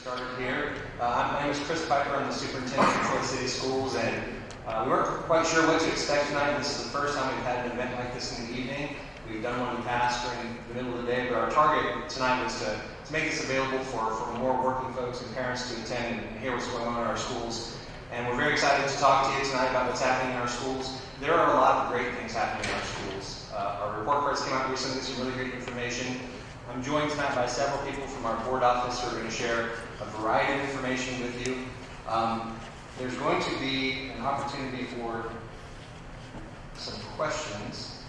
Started here. My name is Chris Piper. I'm the superintendent of Troy City Schools, and we weren't quite sure what to expect tonight. This is the first time we've had an event like this in the evening. We've done one in the past during the middle of the day, but our target tonight was to make this available for more working folks and parents to attend and hear what's going on in our schools. And we're very excited to talk to you tonight about what's happening in our schools. There are a lot of great things happening in our schools. Our report cards came out recently with some really great information. I'm joined tonight by several people from our board office who are going to share a variety of information with you. There's going to be an opportunity for some questions.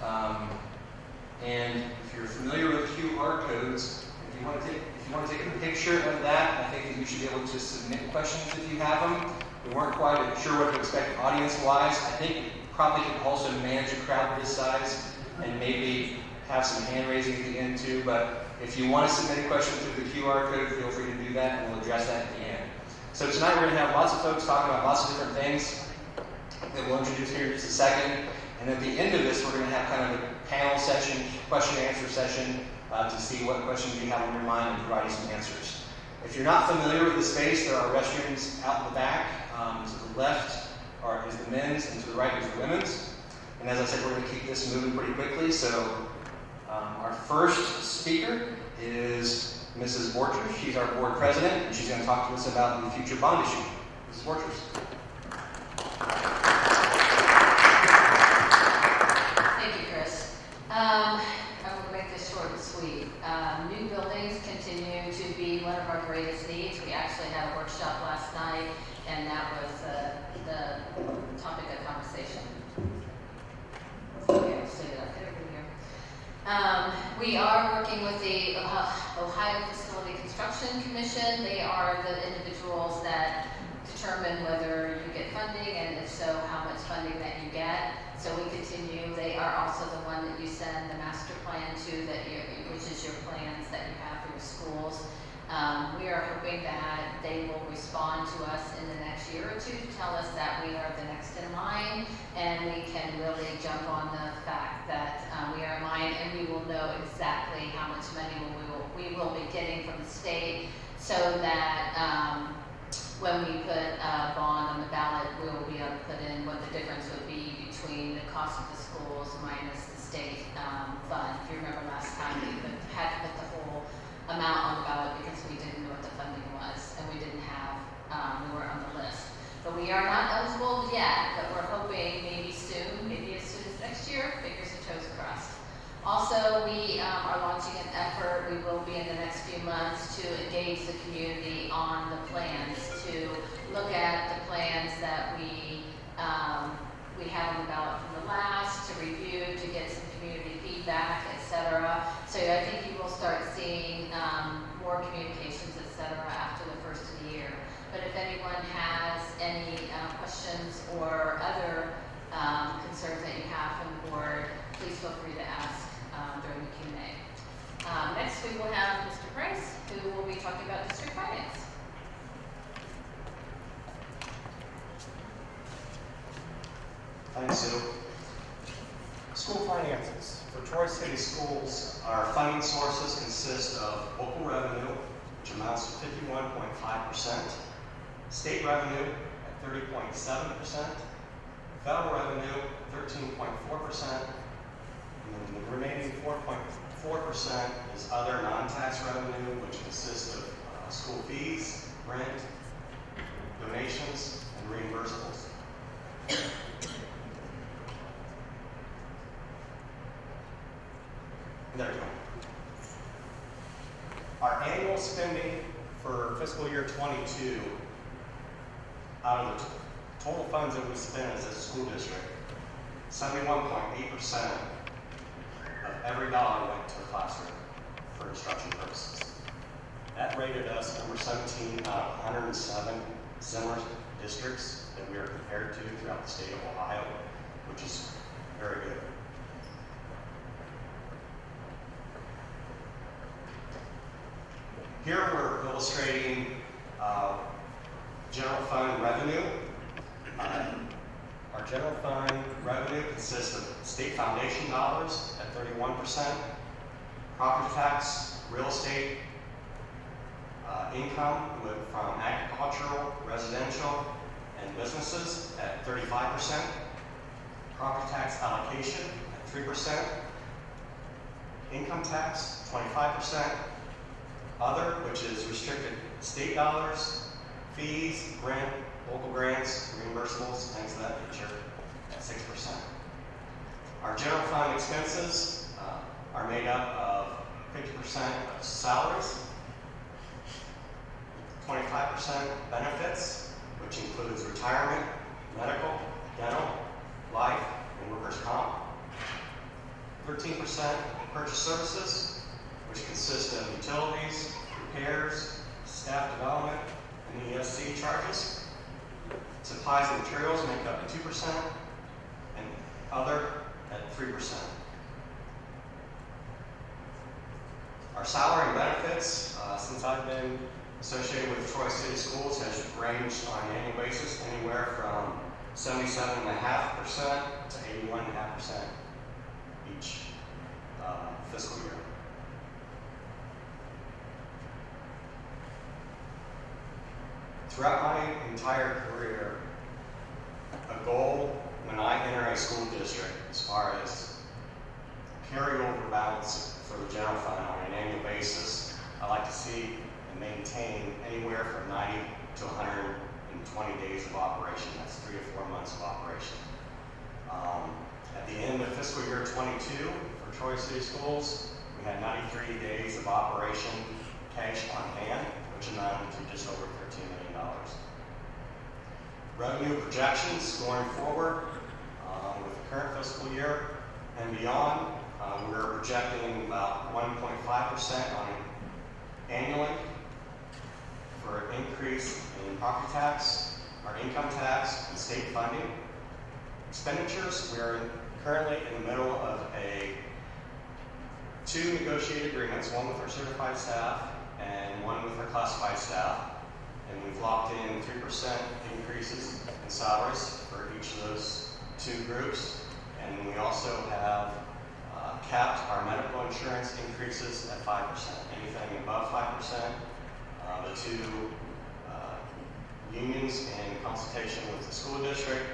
And if you're familiar with QR codes, if you want to take a picture of that, I think that you should be able to submit questions if you have them. We weren't quite sure what to expect audience-wise. I think we probably could also manage a crowd this size and maybe have some hand raising at the end too, but if you want to submit a question through the QR code, feel free to do that and we'll address that at the end. So tonight we're going to have lots of folks talking about lots of different things that we'll introduce here in just a second. And at the end of this, we're going to have kind of a panel session, question and answer session to see what questions you have on your mind and provide you some answers. If you're not familiar with the space, there are restrooms out in the back. To the left is the men's and to the right is the women's. And as I said, we're going to keep this moving pretty quickly. So our first speaker is Mrs. Borchers. She's our board president, and she's going to talk to us about the future bond issue. Mrs. Borchers. Thank you, Chris. I'm going to make this short and sweet. New buildings continue to be one of our greatest needs. We actually had a workshop last night, and that was the topic of conversation. Okay, I'll say that over here. We are working with the Ohio Facility Construction Commission. They are the individuals that determine whether you get funding, and if so, how much funding that you get. So we continue. They are also the one that you send the master plan to, which is your plans that you have for your schools. We are hoping that they will respond to us in the next year or two to tell us that we are the next in line, and we can really jump on the fact that we are in line, and we will know exactly how much money we will be getting from the state, so that when we put a bond on the ballot, we will be able to put in what the difference would be between the cost of the schools minus the state fund. If you remember last time, we had to put the whole amount on the ballot because we didn't know what the funding was, and we didn't have, we weren't on the list. But we are not eligible yet, but we're hoping maybe soon, maybe as soon as next year, fingers and toes crossed. Also, we are launching an effort, we will be in the next few months, to engage the community on the plans, to look at the plans that we have on the ballot from the last, to review, to get some community feedback, etc. So I think you will start seeing more communications, etc. after the first of the year. But if anyone has any questions or other concerns that you have from the board, please feel free to ask during the Q&A. Next, we will have Mr. Price, who will be talking about district finance. Thanks, Sue. School finances. For Troy City Schools, our funding sources consist of local revenue, which amounts to 51.5%, state revenue at 30.7%, federal revenue 13.4%, and the remaining 4.4% is other non-tax revenue, which consists of school fees, rent, donations, and reimbursables. There we go. Our annual spending for fiscal year 22, out of the total funds that we spend as a school district, 71.8% of every dollar went to the classroom for instruction purposes. That rated us number 17 out of 107 similar districts that we are compared to throughout the state of Ohio, which is very good. Here we're illustrating general fund revenue. Our general fund revenue consists of state foundation dollars at 31%, property tax, real estate income from agricultural, residential, and businesses at 35%. Property tax allocation at 3%. Income tax, 25%. Other, which is restricted state dollars, fees, grant, local grants, reimbursables, things of that nature, at 6%. Our general fund expenses are made up of 50% of salaries, 25% benefits, which includes retirement, medical, dental, life, and workers' comp. 13% purchase services, which consist of utilities, repairs, staff development, and ESC charges. Supplies and materials make up 2%, and other at 3%. Our salary and benefits, since I've been associated with Troy City Schools, has ranged on an annual basis anywhere from 77.5% to 81.5% each fiscal year. Throughout my entire career, a goal when I enter a school district, as far as carryover balance for the general fund on an annual basis, I like to see and maintain anywhere from 90 to 120 days of operation. That's 3 to 4 months of operation. At the end of fiscal year 22 for Troy City Schools, we had 93 days of operation cash on hand, which amounted to just over $13 million. Revenue projections going forward with the current fiscal year and beyond, we're projecting about 1.5% annually for an increase in property tax, our income tax, and state funding. Expenditures, we're currently in the middle of two negotiated agreements, one with our certified staff and one with our classified staff. And we've locked in 3% increases in salaries for each of those two groups. And we also have capped our medical insurance increases at 5%. Anything above 5%, the two unions in consultation with the school district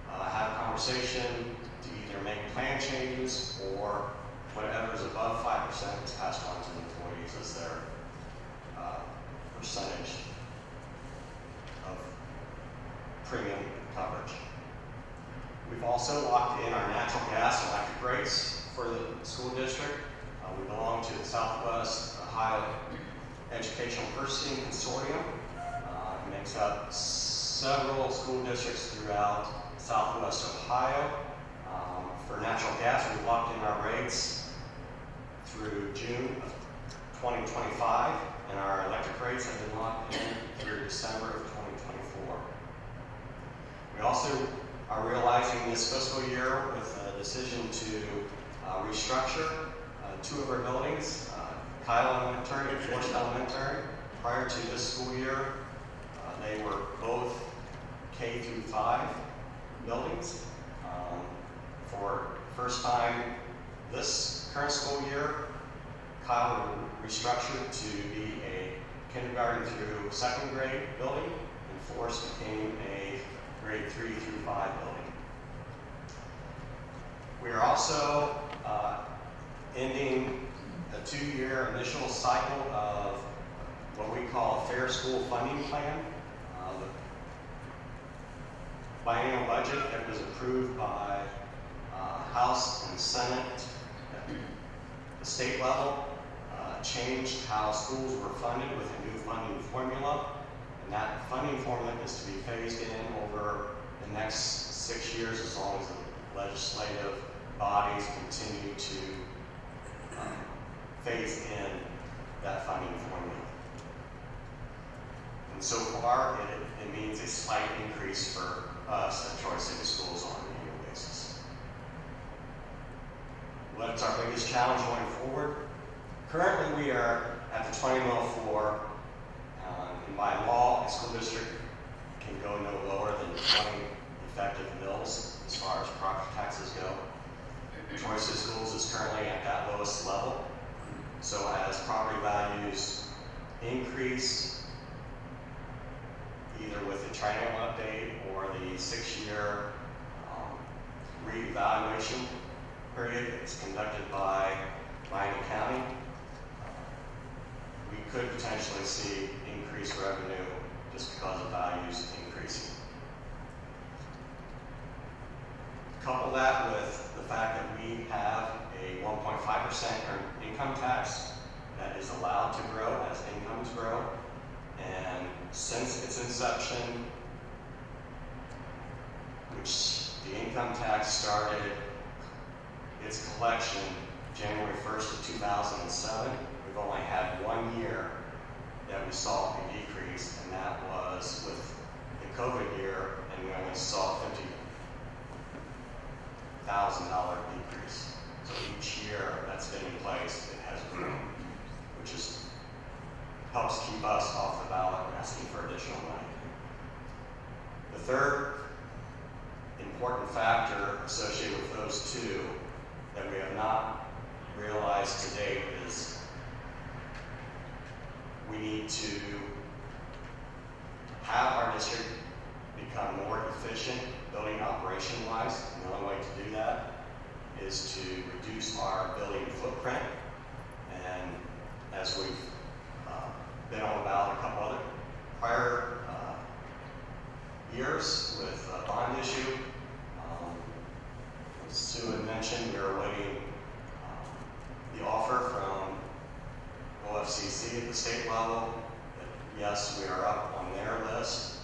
have a conversation to either make plan changes or whatever is above 5% is passed on to the employees as their percentage of premium coverage. We've also locked in our natural gas and electric rates for the school district. We belong to the Southwest Ohio Educational Purchasing Consortium. It makes up several school districts throughout Southwest Ohio. For natural gas, we've locked in our rates through June of 2025, and our electric rates have been locked in through December of 2024. We also are realizing this fiscal year with a decision to restructure two of our buildings, Kyle Elementary and Forest Elementary. Prior to this school year, they were both K through 5 buildings. For the first time this current school year, Kyle restructured to be a kindergarten through 2nd grade building, and Forest became a grade 3 through 5 building. We are also ending a 2-year initial cycle of what we call a fair school funding plan. The biennial budget that was approved by House and Senate at the state level changed how schools were funded with a new funding formula. And that funding formula is to be phased in over the next 6 years as long as the legislative bodies continue to phase in that funding formula. And so far, it means a slight increase for us at Troy City Schools on an annual basis. What's our biggest challenge going forward? Currently, we are at the 20 mil floor, and by law, a school district can go no lower than 20 effective mills as far as property taxes go. Troy City Schools is currently at that lowest level. So as property values increase either with the triennial update or the 6-year reevaluation period that's conducted by Miami County. We could potentially see increased revenue just because of values increasing. Couple that with the fact that we have a 1.5% earned income tax that is allowed to grow as incomes grow. And since its inception, which the income tax started its collection January 1st of 2007, we've only had 1 year that we saw a decrease, and that was with the COVID year, and we only saw $50,000 decrease. So each year that's been in place, it has grown, which just helps keep us off the ballot asking for additional money. The third important factor associated with those two that we have not realized to date is we need to have our district become more efficient building operation-wise. And the only way to do that is to reduce our building footprint. And as we've been on the ballot a couple other prior years with a bond issue, as Sue had mentioned, we are awaiting the offer from OFCC at the state level. Yes, we are up on their list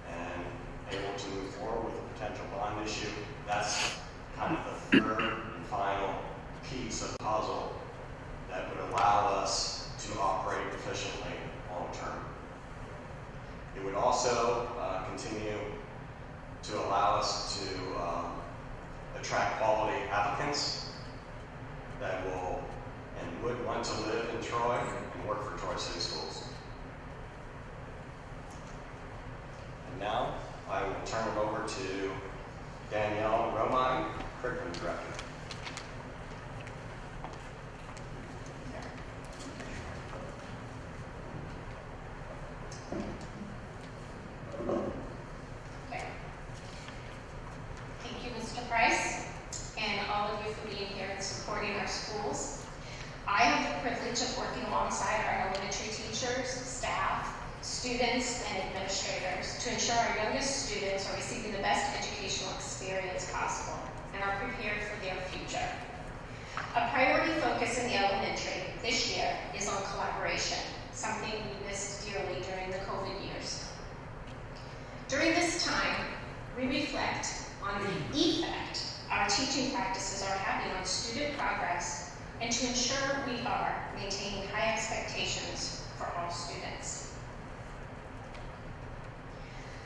and able to move forward with a potential bond issue. That's kind of the third and final piece of the puzzle that would allow us to operate efficiently long term. It would also continue to allow us to attract quality applicants that will and would want to live in Troy and work for Troy City Schools. And now I will turn it over to Danielle Romine, Curriculum Director. Okay. Thank you, Mr. Price, and all of you for being here and supporting our schools. I have the privilege of working alongside our elementary teachers, staff, students, and administrators to ensure our youngest students are receiving the best educational experience possible and are prepared for their future. A priority focus in the elementary this year is on collaboration, something we missed dearly during the COVID years. During this time, we reflect on the effect our teaching practices are having on student progress and to ensure we are maintaining high expectations for all students.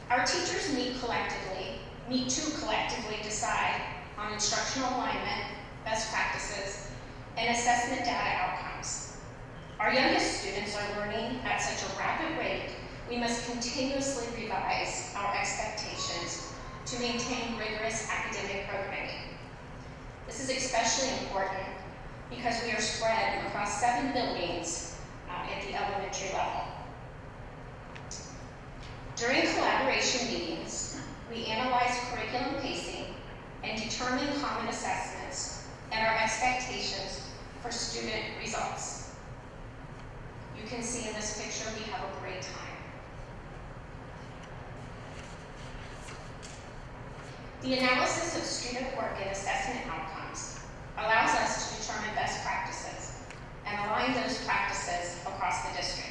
Our teachers meet to collectively decide on instructional alignment, best practices, and assessment data outcomes. Our youngest students are learning at such a rapid rate, we must continuously revise our expectations to maintain rigorous academic programming. This is especially important because we are spread across 7 buildings at the elementary level. During collaboration meetings, we analyze curriculum pacing and determine common assessments and our expectations for student results. You can see in this picture we have a great time. The analysis of student work and assessment outcomes allows us to determine best practices and align those practices across the district.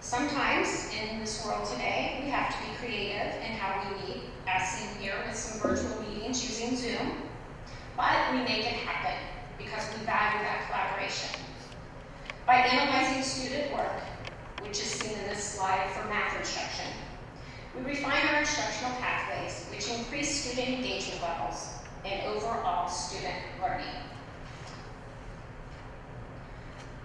Sometimes in this world today, we have to be creative in how we meet, as seen here with some virtual meetings using Zoom, but we make it happen because we value that collaboration. By analyzing student work, which is seen in this slide for math instruction, we refine our instructional pathways, which increase student engagement levels and overall student learning.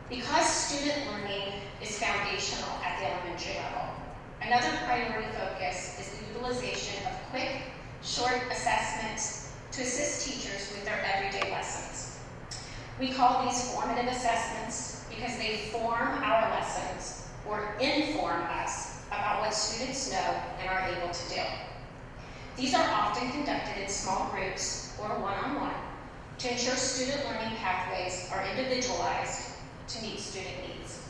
Because student learning is foundational at the elementary level, another priority focus is the utilization of quick, short assessments to assist teachers with their everyday lessons. We call these formative assessments because they form our lessons or inform us about what students know and are able to do. These are often conducted in small groups or one-on-one to ensure student learning pathways are individualized to meet student needs.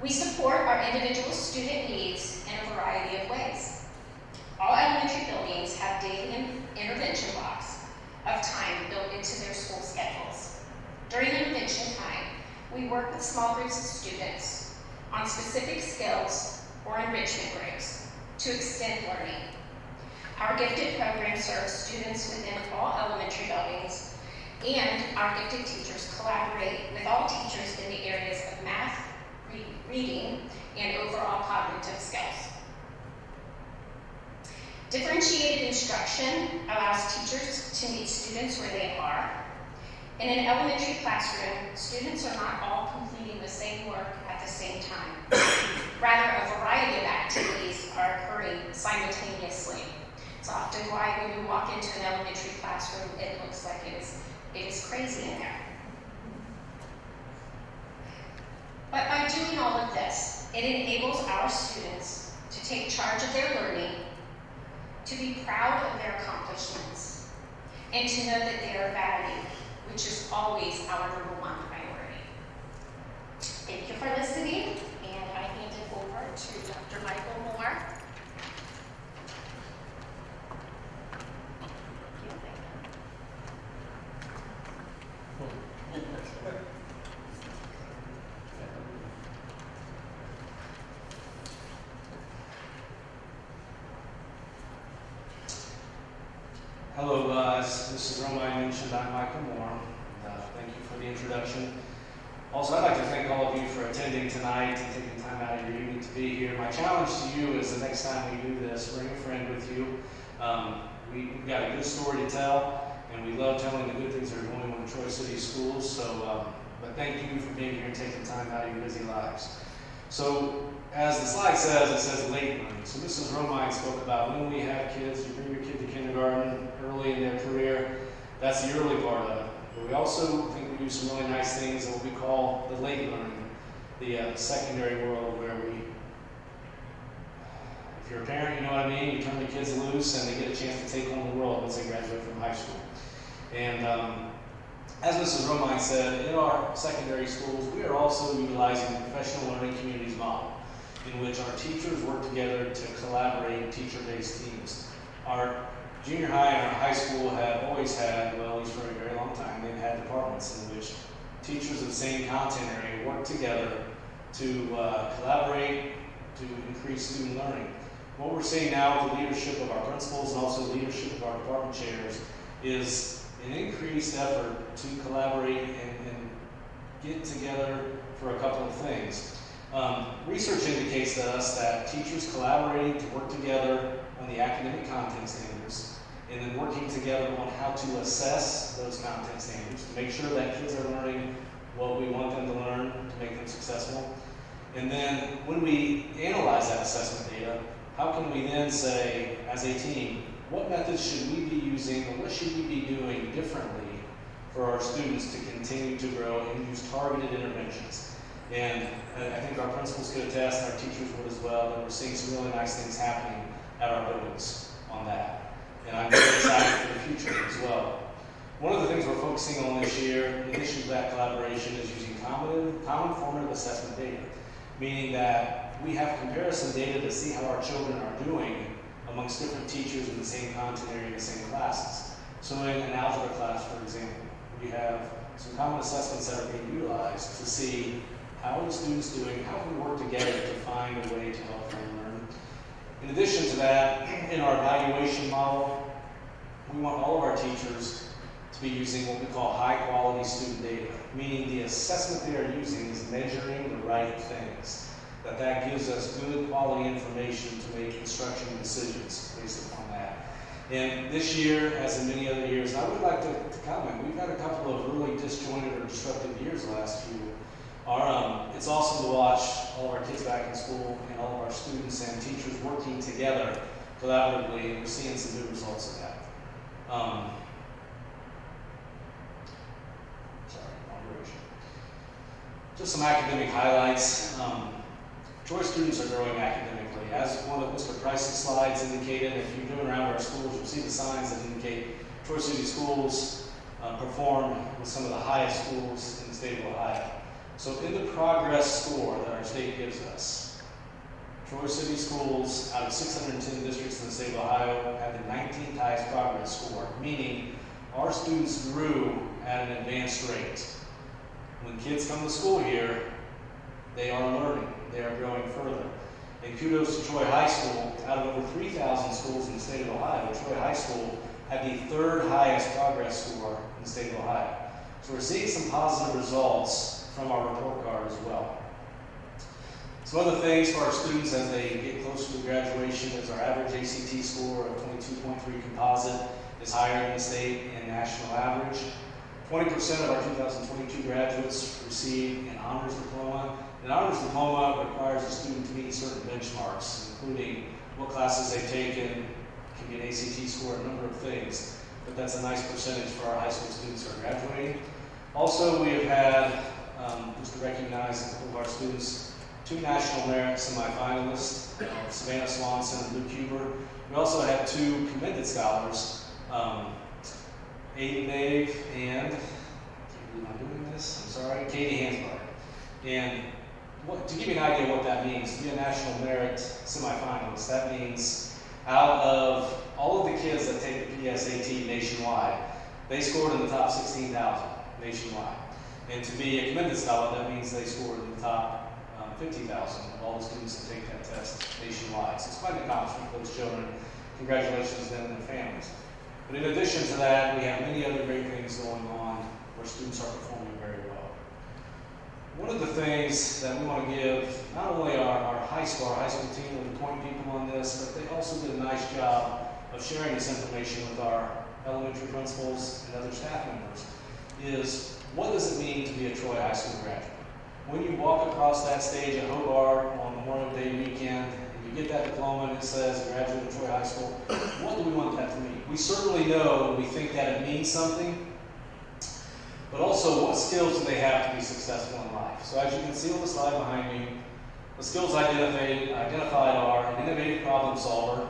We support our individual student needs in a variety of ways. All elementary buildings have daily intervention blocks of time built into their school schedules. During intervention time, we work with small groups of students on specific skills or enrichment groups to extend learning. Our gifted program serves students within all elementary buildings, and our gifted teachers collaborate with all teachers in the areas of math, reading, and overall cognitive skills. Differentiated instruction allows teachers to meet students where they are. In an elementary classroom, students are not all completing the same work at the same time. Rather, a variety of activities are occurring simultaneously. It's often why when you walk into an elementary classroom, it looks like it is crazy in there. But by doing all of this, it enables our students to take charge of their learning, to be proud of their accomplishments, and to know that they are valued, which is always our #1 priority. Thank you for listening, and I hand it over to Dr. Michael Moore. Hello, as Mrs. Romine mentioned, I'm Michael Moore. Thank you for the introduction. Also, I'd like to thank all of you for attending tonight and taking time out of your evening to be here. My challenge to you is the next time we do this, bring a friend with you. We've got a good story to tell, and we love telling the good things that are going on in Troy City schools. So, but thank you for being here and taking time out of your busy lives. So, as the slide says, it says late learning. So Mrs. Romine spoke about when we have kids, you bring your kid to kindergarten early in their career. That's the early part of it. But we also think we do some really nice things in what we call the late learning, the secondary world, where if you're a parent, you know what I mean, you turn the kids loose and they get a chance to take on the world once they graduate from high school. And as Mrs. Romine said, in our secondary schools, we are also utilizing the professional learning communities model, in which our teachers work together to collaborate in teacher-based teams. Our junior high and our high school have always had, well, at least for a very long time, they've had departments in which teachers of the same content area work together to collaborate to increase student learning. What we're seeing now with the leadership of our principals and also leadership of our department chairs is an increased effort to collaborate and get together for a couple of things. Research indicates to us that teachers collaborating to work together on the academic content standards and then working together on how to assess those content standards to make sure that kids are learning what we want them to learn to make them successful. And then when we analyze that assessment data, how can we then say, as a team, what methods should we be using or what should we be doing differently for our students to continue to grow and use targeted interventions? And I think our principals could attest, and our teachers would as well, that we're seeing some really nice things happening at our buildings on that. And I'm very excited for the future as well. One of the things we're focusing on this year, in addition to that collaboration, is using common formative assessment data, meaning that we have comparison data to see how our children are doing amongst different teachers in the same content area in the same classes. So in an algebra class, for example, we have some common assessments that are being utilized to see how are the students doing, how can we work together to find a way to help them learn. In addition to that, in our evaluation model, we want all of our teachers to be using what we call high-quality student data, meaning the assessment they are using is measuring the right things, that gives us good quality information to make instruction decisions based upon that. And this year, as in many other years, I would like to comment, we've had a couple of really disjointed or disruptive years the last few. It's awesome to watch all of our kids back in school and all of our students and teachers working together collaboratively, and we're seeing some good results of that. just some academic highlights. Troy students are growing academically. As one of Mr. Price's slides indicated, if you're doing around our schools, you'll see the signs that indicate Troy City schools perform with some of the highest schools in the state of Ohio. So in the progress score that our state gives us, Troy City schools out of 610 districts in the state of Ohio have the 19th highest progress score, meaning our students grew at an advanced rate. When kids come to school here, they are learning, they are growing further. And kudos to Troy High School. Out of over 3,000 schools in the state of Ohio, Troy High School had the 3rd highest progress score in the state of Ohio. So we're seeing some positive results from our report card as well. Some other things for our students as they get closer to graduation is our average ACT score of 22.3 composite is higher than the state and national average. 20% of our 2022 graduates receive an honors diploma. An honors diploma requires a student to meet certain benchmarks, including what classes they've taken, can get ACT score, a number of things. But that's a nice percentage for our high school students who are graduating. Also, we have had, just to recognize a couple of our students, 2 National Merit semifinalists, Savannah Swanson and Luke Huber. We also had 2 commended scholars, Aiden Dave and, I can't believe I'm doing this, I'm sorry, Katie Hansberg. And to give you an idea what that means, to be a National Merit semifinalist, that means out of all of the kids that take the PSAT nationwide, they scored in the top 16,000 nationwide. And to be a commended scholar, that means they scored in the top 50,000 of all the students that take that test nationwide. So it's quite an accomplishment for those children. Congratulations to them and their families. But in addition to that, we have many other great things going on where students are performing very well. One of the things that we want to give, not only our high school team will point people on this, but they also did a nice job of sharing this information with our elementary principals and other staff members, is what does it mean to be a Troy High School graduate? When you walk across that stage at Hobart on Memorial Day weekend, and you get that diploma and it says graduate of Troy High School, what do we want that to mean? We certainly know, we think that it means something, but also what skills do they have to be successful in life? So as you can see on the slide behind me, the skills identified are an innovative problem solver,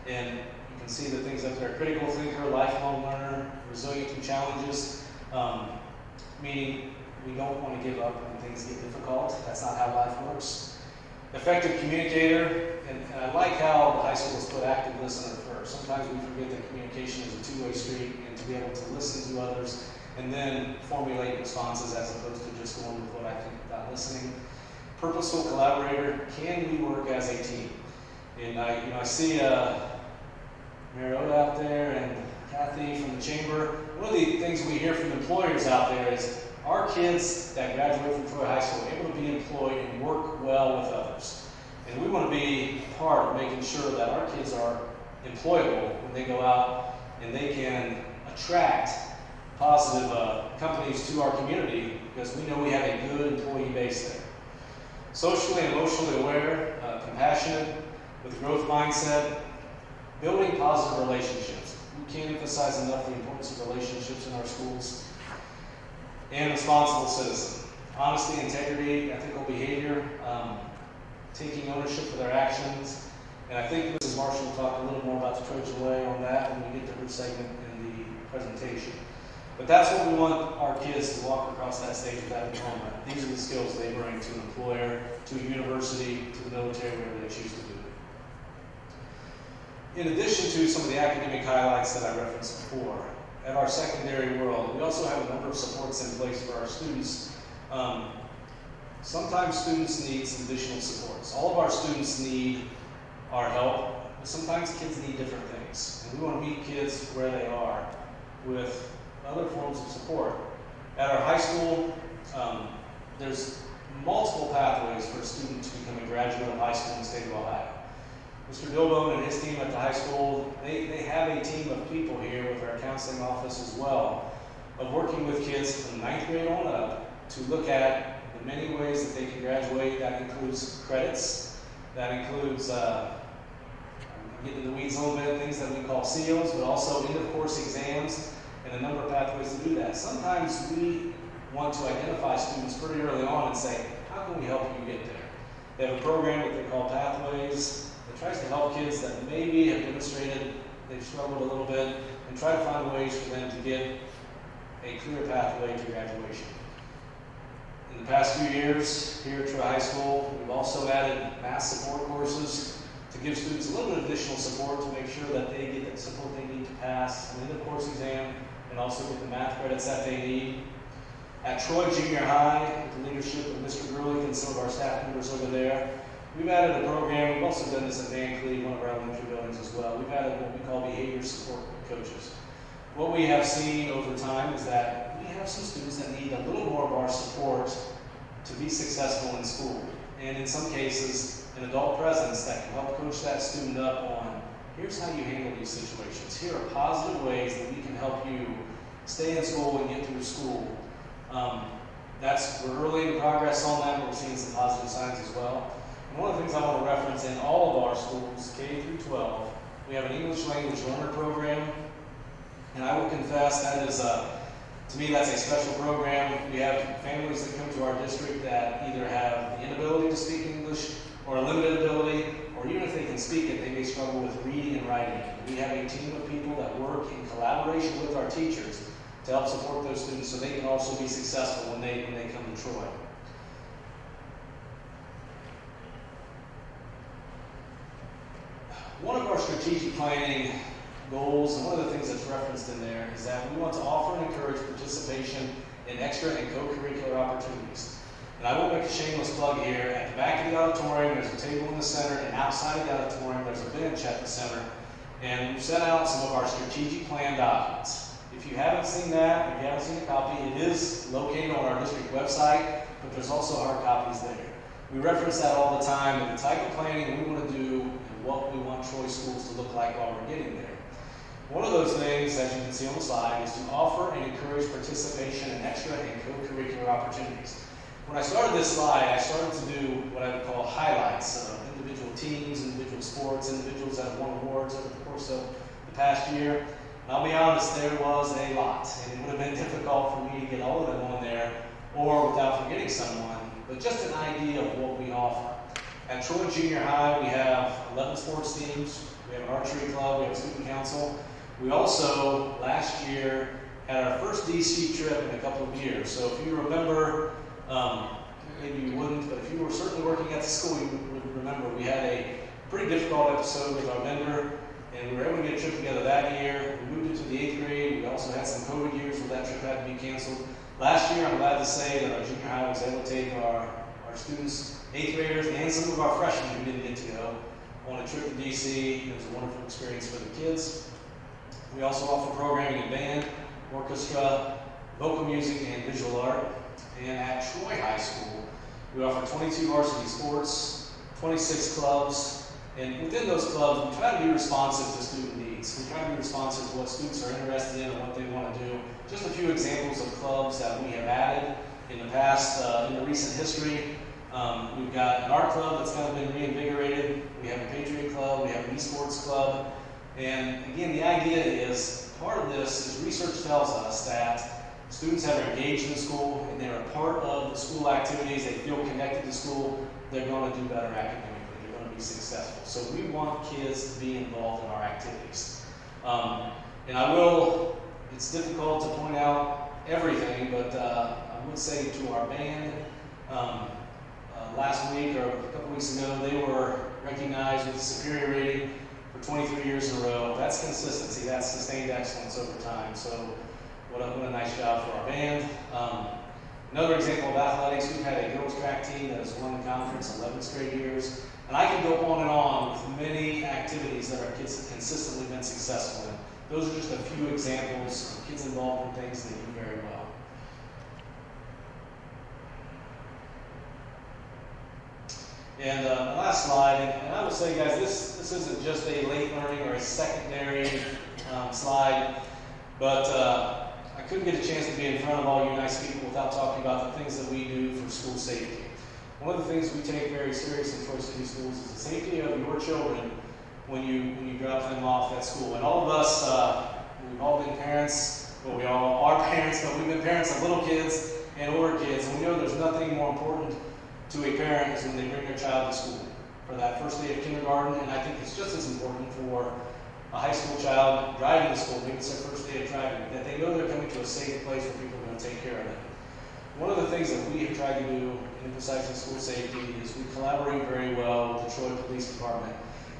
and you can see the things up there: critical thinker, lifelong learner, resilient to challenges, meaning we don't want to give up when things get difficult. That's not how life works. Effective communicator, and I like how the high school has put active listener first. Sometimes we forget that communication is a two-way street, and to be able to listen to others and then formulate responses as opposed to just going with what I think about listening. Purposeful collaborator, can we work as a team? And I see Mariota out there and Kathy from the chamber. One of the things we hear from employers out there is our kids that graduate from Troy High School are able to be employed and work well with others. And we want to be part of making sure that our kids are employable when they go out and they can attract positive companies to our community, because we know we have a good employee base there. Socially and emotionally aware, compassionate, with a growth mindset, building positive relationships. We can't emphasize enough the importance of relationships in our schools. And responsible citizen. Honesty, integrity, ethical behavior, taking ownership for their actions. And I think Mrs. Marshall will talk a little more about the Trojan Way on that when we get to her segment in the presentation. But that's what we want our kids to walk across that stage with that diploma. These are the skills they bring to an employer, to a university, to the military, wherever they choose to do it. In addition to some of the academic highlights that I referenced before, at our secondary world, we also have a number of supports in place for our students. Sometimes students need some additional supports. All of our students need our help, but sometimes kids need different things. And we want to meet kids where they are with other forms of support. At our high school, there's multiple pathways for a student to become a graduate of high school in the state of Ohio. Mr. Bilbone and his team at the high school, they have a team of people here with our counseling office as well, of working with kids from 9th grade on up to look at the many ways that they can graduate. That includes credits, that includes, getting in the weeds a little bit, things that we call CEOs, but also end of course exams, and a number of pathways to do that. Sometimes we want to identify students pretty early on and say, how can we help you get there? They have a program that they call Pathways that tries to help kids that maybe have demonstrated they've struggled a little bit and try to find ways for them to get a clear pathway to graduation. In the past few years here at Troy High School, we've also added math support courses to give students a little bit of additional support to make sure that they get the support they need to pass an end-of-course exam and also get the math credits that they need. At Troy Junior High, with the leadership of Mr. Grulich and some of our staff members over there, we've added a program. We've also done this at Van Cleve, one of our elementary buildings as well. We've added what we call behavior support coaches. What we have seen over time is that we have some students that need a little more of our support to be successful in school. And in some cases, an adult presence that can help coach that student up on, here's how you handle these situations. Here are positive ways that we can help you stay in school and get through school. We're early in progress on that, but we're seeing some positive signs as well. And one of the things I want to reference in all of our schools, K through 12, we have an English language learner program. And I will confess that is, to me, that's a special program. We have families that come to our district that either have the inability to speak English or a limited ability, or even if they can speak it, they may struggle with reading and writing it. We have a team of people that work in collaboration with our teachers to help support those students so they can also be successful when they come to Troy. One of our strategic planning goals, and one of the things that's referenced in there, is that we want to offer and encourage participation in extra and co-curricular opportunities. And I will make a shameless plug here. At the back of the auditorium, there's a table in the center, and outside of the auditorium, there's a bench at the center. And we've set out some of our strategic plan documents. If you haven't seen that, if you haven't seen a copy, it is located on our district website, but there's also hard copies there. We reference that all the time, and the type of planning we want to do and what we want Troy schools to look like while we're getting there. One of those things, as you can see on the slide, is to offer and encourage participation in extra and co-curricular opportunities. When I started this slide, I started to do what I would call highlights of individual teams, individual sports, individuals that have won awards over the course of the past year. And I'll be honest, there was a lot, and it would have been difficult for me to get all of them on there, or without forgetting someone, but just an idea of what we offer. At Troy Junior High, we have 11 sports teams, we have an archery club, we have a student council. We also, last year, had our first DC trip in a couple of years. So if you remember, maybe you wouldn't, but if you were certainly working at the school, you would remember we had a pretty difficult episode with our vendor, and we were able to get a trip together that year. We moved it to the 8th grade. We also had some COVID years where that trip had to be canceled. Last year, I'm glad to say that our junior high was able to take our students, 8th graders, and some of our freshmen who didn't get to go on a trip to DC. It was a wonderful experience for the kids. We also offer programming in band, orchestra, vocal music, and visual art. And at Troy High School, we offer 22 varsity sports, 26 clubs, and within those clubs, we try to be responsive to student needs. We try to be responsive to what students are interested in and what they want to do. Just a few examples of clubs that we have added in the past, in the recent history. We've got an art club that's kind of been reinvigorated. We have a Patriot Club, we have an esports club. And again, the idea is, part of this is research tells us that students that are engaged in school and they're a part of the school activities, they feel connected to school, they're going to do better academically, they're going to be successful. So we want kids to be involved in our activities. And it's difficult to point out everything, but I would say to our band, last week or a couple weeks ago, they were recognized with a superior rating for 23 years in a row. That's consistency, that's sustained excellence over time. So what a nice job for our band. Another example of athletics, we've had a girls track team that has won the conference 11 straight years. And I can go on and on with many activities that our kids have consistently been successful in. Those are just a few examples of kids involved in things they do very well. And the last slide, and I would say, guys, this isn't just a late learning or a secondary slide, but I couldn't get a chance to be in front of all you nice people without talking about the things that we do for school safety. One of the things we take very seriously in Troy City Schools is the safety of your children when you drop them off at school. And all of us, we've all been parents, well, we all are parents, but we've been parents of little kids, and older kids, and we know there's nothing more important to a parent is when they bring their child to school for that first day of kindergarten, and I think it's just as important for a high school child driving to school, maybe it's their first day of driving, that they know they're coming to a safe place where people are going to take care of them. One of the things that we have tried to do in emphasizing school safety is we collaborate very well with the Troy Police Department.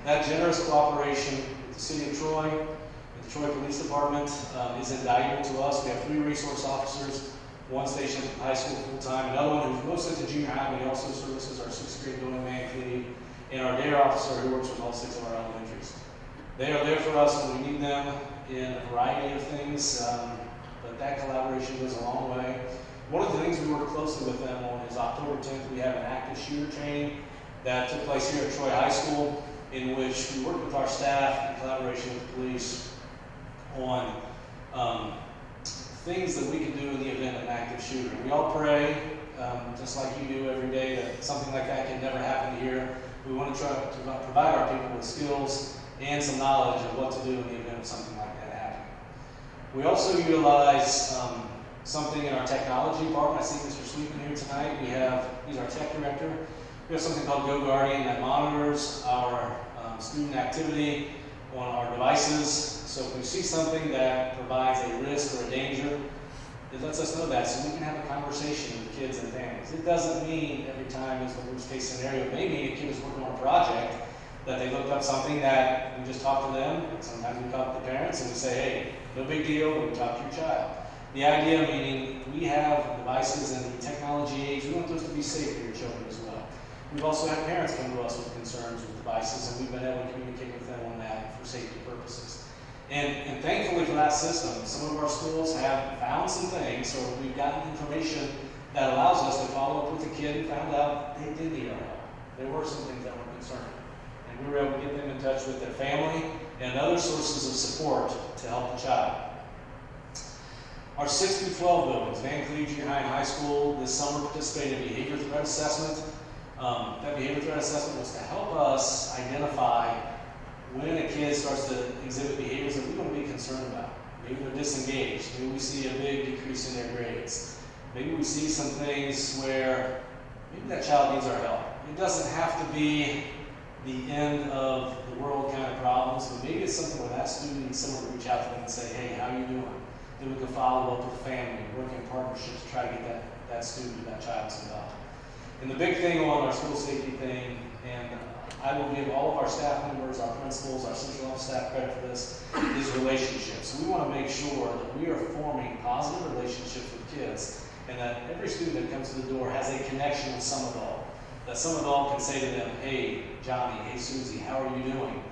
That generous cooperation with the City of Troy, with the Troy Police Department is invaluable to us. We have 3 resource officers, one stationed at the high school full-time, another one who's mostly at the junior high, but he also services our 6th grade building man, Katie, and our dare officer who works with all 6 of our elementaries. They are there for us when we need them in a variety of things, but that collaboration goes a long way. One of the things we work closely with them on is October 10th, we have an active shooter training that took place here at Troy High School, in which we work with our staff in collaboration with the police on things that we can do in the event of an active shooter. We all pray, just like you do every day, that something like that can never happen here. We want to try to provide our people with skills and some knowledge of what to do in the event of something like that happening. We also utilize something in our technology department. I see Mr. Sweetman here tonight. He's our tech director. We have something called Go Guardian that monitors our student activity on our devices. So if we see something that provides a risk or a danger, it lets us know that so we can have a conversation with kids and families. It doesn't mean every time is the worst case scenario. It may mean a kid is working on a project that they looked up something that we just talk to them. Sometimes we talk to the parents and we say, hey, no big deal when we talk to your child. The idea meaning we have devices in the technology age. We want those to be safe for your children as well. We've also had parents come to us with concerns with devices, and we've been able to communicate with them on that for safety purposes. And thankfully for that system, some of our schools have found some things, or we've gotten information that allows us to follow up with the kid and found out they did need our help. There were some things that were concerning. And we were able to get them in touch with their family and other sources of support to help the child. Our 6 through 12 buildings, Van Cleve Junior High and High School, this summer participated in behavior threat assessment. That behavior threat assessment was to help us identify when a kid starts to exhibit behaviors that we want to be concerned about. Maybe they're disengaged. Maybe we see a big decrease in their grades. Maybe we see some things where maybe that child needs our help. It doesn't have to be the end of the world kind of problems, but maybe it's something where that student needs someone to reach out to them and say, hey, how are you doing? Then we can follow up with the family, work in partnership to try to get that student or that child involved. And the big thing on our school safety thing, and I will give all of our staff members, our principals, our central office staff credit for this, is relationships. We want to make sure that we are forming positive relationships with kids and that every student that comes to the door has a connection with some adult. That some adult can say to them, hey, Johnny, hey, Susie, how are you doing?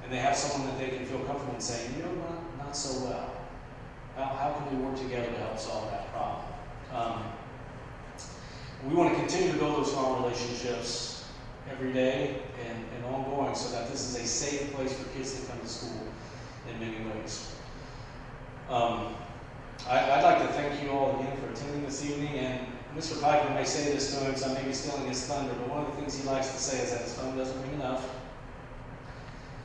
And they have someone that they can feel comfortable in saying, you know, not so well. How can we work together to help solve that problem? We want to continue to build those strong relationships every day and ongoing so that this is a safe place for kids to come to school in many ways. I'd like to thank you all again for attending this evening, and Mr. Piper may say this to him, so I may be stealing his thunder, but one of the things he likes to say is that his phone doesn't ring enough.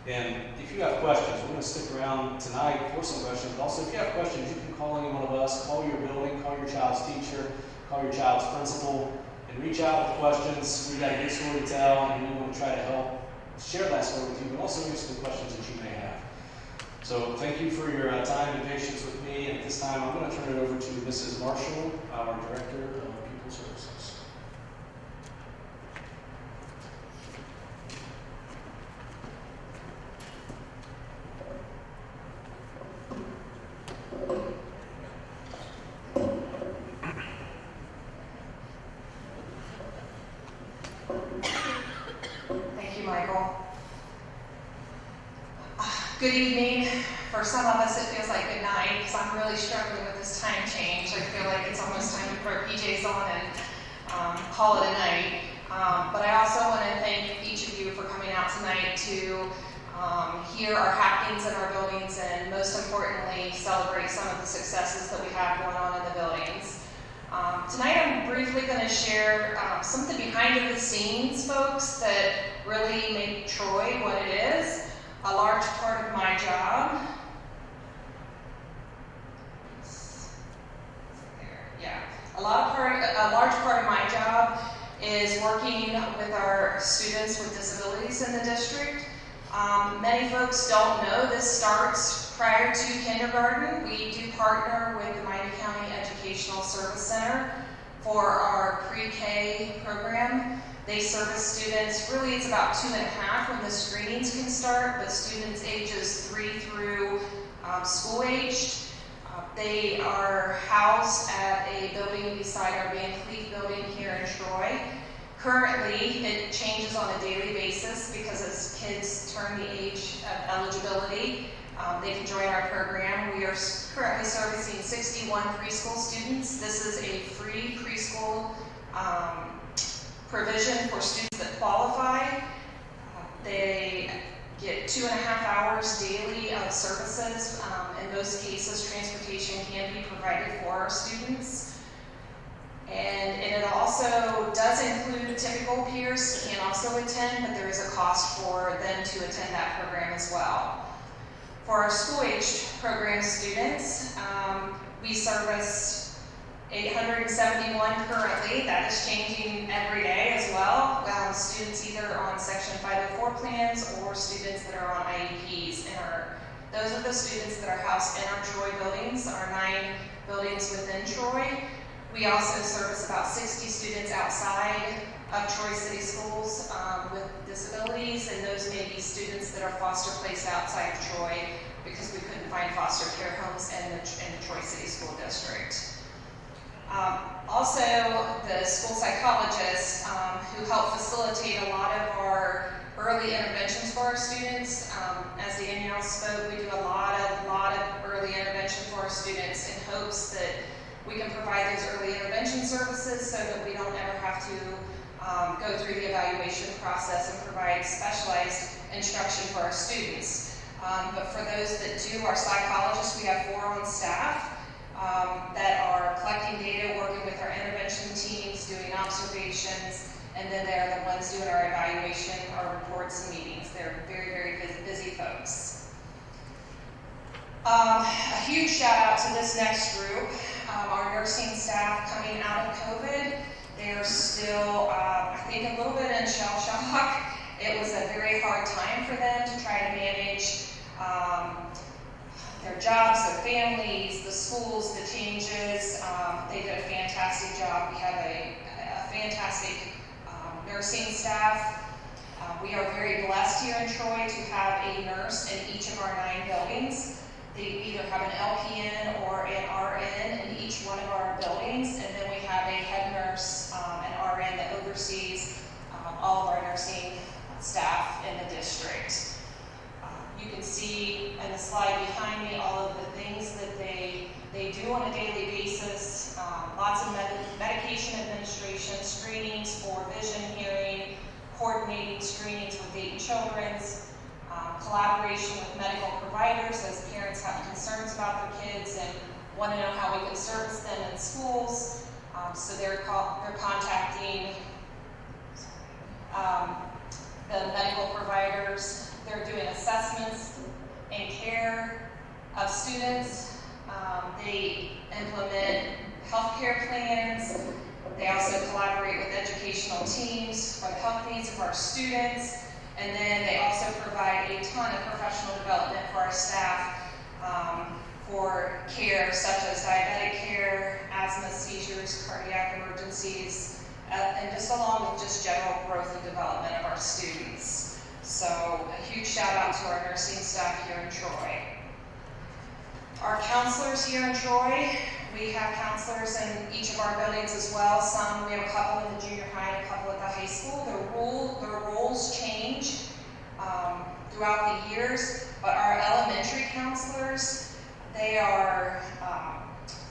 And if you have questions, we're going to stick around tonight for some questions, but also if you have questions, you can call any one of us, call your building, call your child's teacher, call your child's principal, and reach out with questions. We've got a good story to tell, and we want to try to help share that story with you, but also answer the questions that you may have. So thank you for your time and patience with me. And at this time, I'm going to turn it over to Mrs. Marshall, our Director of Pupil Services. Thank you, Michael. Good evening. For some of us, it feels like good night because I'm really struggling with this time change. I feel like it's almost time to put our PJs on and call it a night. But I also want to thank each of you for coming out tonight to hear our happenings in our buildings and most importantly, celebrate some of the successes that we have going on in the buildings. Tonight I'm briefly going to share something behind the scenes, folks, that really make Troy what it is. A large part of my job. A a large part of my job is working with our students with disabilities in the district. Many folks don't know this starts prior to kindergarten. We do partner with the Miami County Educational Service Center for our pre-K program. They service students, really it's about 2.5 when the screenings can start, but students ages 3 through school aged. They are housed at a building beside our Van Cleef building here in Troy. Currently, it changes on a daily basis because as kids turn the age of eligibility, they can join our program. We are currently servicing 61 preschool students. This is a free preschool provision for students that qualify. They get 2.5 hours daily of services. In most cases, transportation can be provided for our students. And it also does include typical peers can also attend, but there is a cost for them to attend that program as well. For our school-aged program students, we service 871 currently. That is changing every day as well. Students either on Section 504 plans or students that are on IEPs. Those are the students that are housed in our Troy buildings, our 9 buildings within Troy. We also service about 60 students outside of Troy City Schools with disabilities, and those may be students that are foster placed outside of Troy because we couldn't find foster care homes in the Troy City School District. Also, the school psychologists who help facilitate a lot of our early interventions for our students. As Danielle spoke, we do a lot of early intervention for our students in hopes that we can provide those early intervention services so that we don't ever have to go through the evaluation process and provide specialized instruction for our students. But for those that do, our psychologists, we have 4 on staff that are collecting data, working with our intervention teams, doing observations, and then they're the ones doing our evaluation, our reports and meetings. They're very, very busy folks. A huge shout out to this next group, our nursing staff coming out of COVID. They're still, I think, a little bit in shell shock. It was a very hard time for them to try to manage their jobs, their families, the schools, the changes. They did a fantastic job. We have a fantastic nursing staff. We are very blessed here in Troy to have a nurse in each of our 9 buildings. They either have an LPN or an RN in each one of our buildings, and then we have a head nurse, an RN that oversees all of our nursing staff in the district. You can see in the slide behind me all of the things that they do on a daily basis. Lots of medication administration, screenings for vision, hearing, coordinating screenings with Dayton Children's, collaboration with medical providers as parents have concerns about their kids and want to know how we can service them in schools. So they're contacting the medical providers. They're doing assessments and care of students. They implement healthcare plans. They also collaborate with educational teams for the health needs of our students. And then they also provide a ton of professional development for our staff for care such as diabetic care, asthma, seizures, cardiac emergencies, and just along with just general growth and development of our students. So a huge shout out to our nursing staff here in Troy. Our counselors here in Troy, we have counselors in each of our buildings as well. We have a couple in the junior high and a couple at the high school. Their roles change throughout the years, but our elementary counselors, they are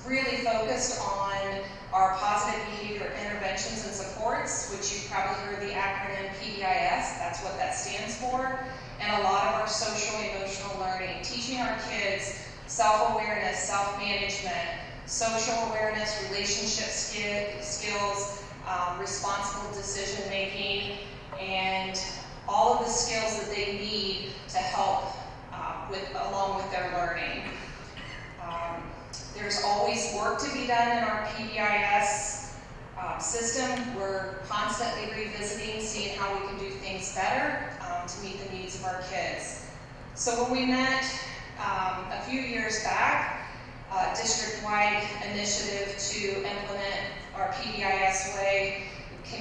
really focused on our positive behavior interventions and supports, which you've probably heard the acronym PBIS, that's what that stands for, and a lot of our social emotional learning, teaching our kids self-awareness, self-management, social awareness, relationship skills, responsible decision-making, and all of the skills that they need to help along with their learning. There's always work to be done in our PBIS system. We're constantly revisiting, seeing how we can do things better to meet the needs of our kids. So when we met a few years back, a district-wide initiative to implement our PBIS way,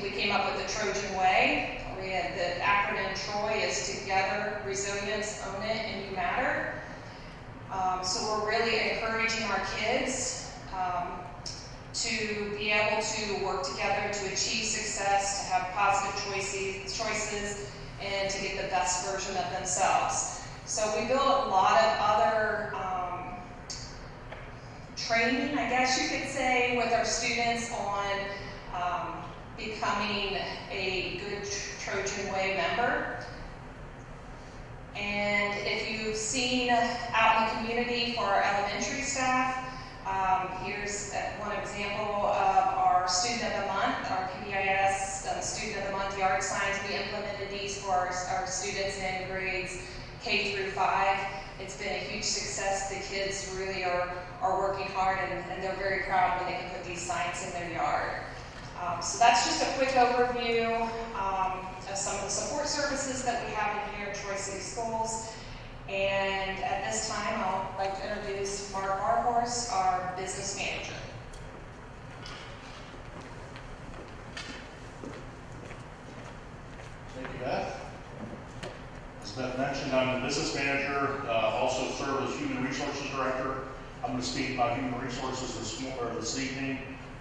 we came up with the Trojan Way. We had the acronym TROY is Together, Resilience, Own It, and You Matter. So we're really encouraging our kids to be able to work together to achieve success, to have positive choices, and to get the best version of themselves. So we build a lot of other training, I guess you could say, with our students on becoming a good Trojan Way member. And if you've seen out in the community for our elementary staff, here's one example of our Student of the Month, our PBIS Student of the Month yard signs. We implemented these for our students in grades K through 5. It's been a huge success. The kids really are working hard, and they're very proud when they can put these signs in their yard. So that's just a quick overview of some of the support services that we have in here at Troy City Schools. And at this time, I'd like to introduce Mark Barhorse, our business manager. Thank you, Beth. As Beth mentioned, I'm the business manager, also serve as human resources director. I'm going to speak about human resources this evening.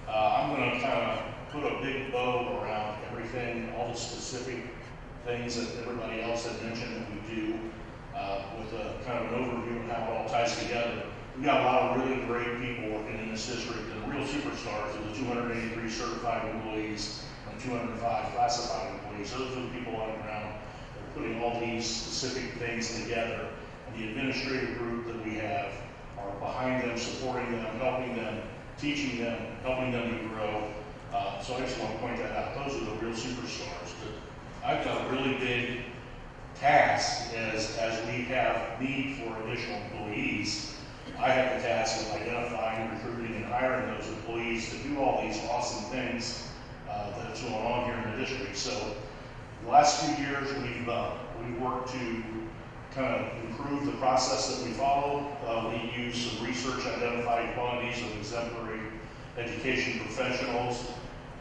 I'm going to kind of put a big bow around everything, all the specific things that everybody else had mentioned that we do, with a kind of an overview of how it all ties together. We've got a lot of really great people working in this district, and real superstars are the 283 certified employees and 205 classified employees. Those are the people on the ground that are putting all these specific things together. And the administrative group that we have are behind them, supporting them, helping them, teaching them, helping them to grow. So I just want to point that out. Those are the real superstars. But I've got a really big task as we have need for additional employees. I have the task of identifying, recruiting, and hiring those employees to do all these awesome things that's going on here in the district. So the last few years we've worked to kind of improve the process that we follow. We use some research identified quantities of exemplary education professionals.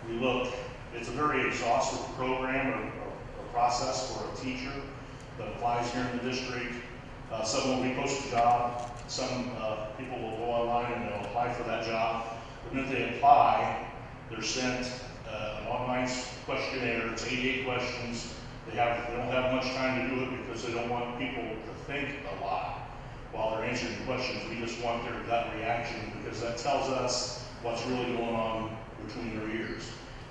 We look, it's a very exhaustive program or process for a teacher that applies here in the district. Some will be post a job, some people will go online and they'll apply for that job. And if they apply, they're sent an online questionnaire. It's 88 questions. They don't have much time to do it because they don't want people to think a lot while they're answering the questions. We just want their gut reaction because that tells us what's really going on between their ears.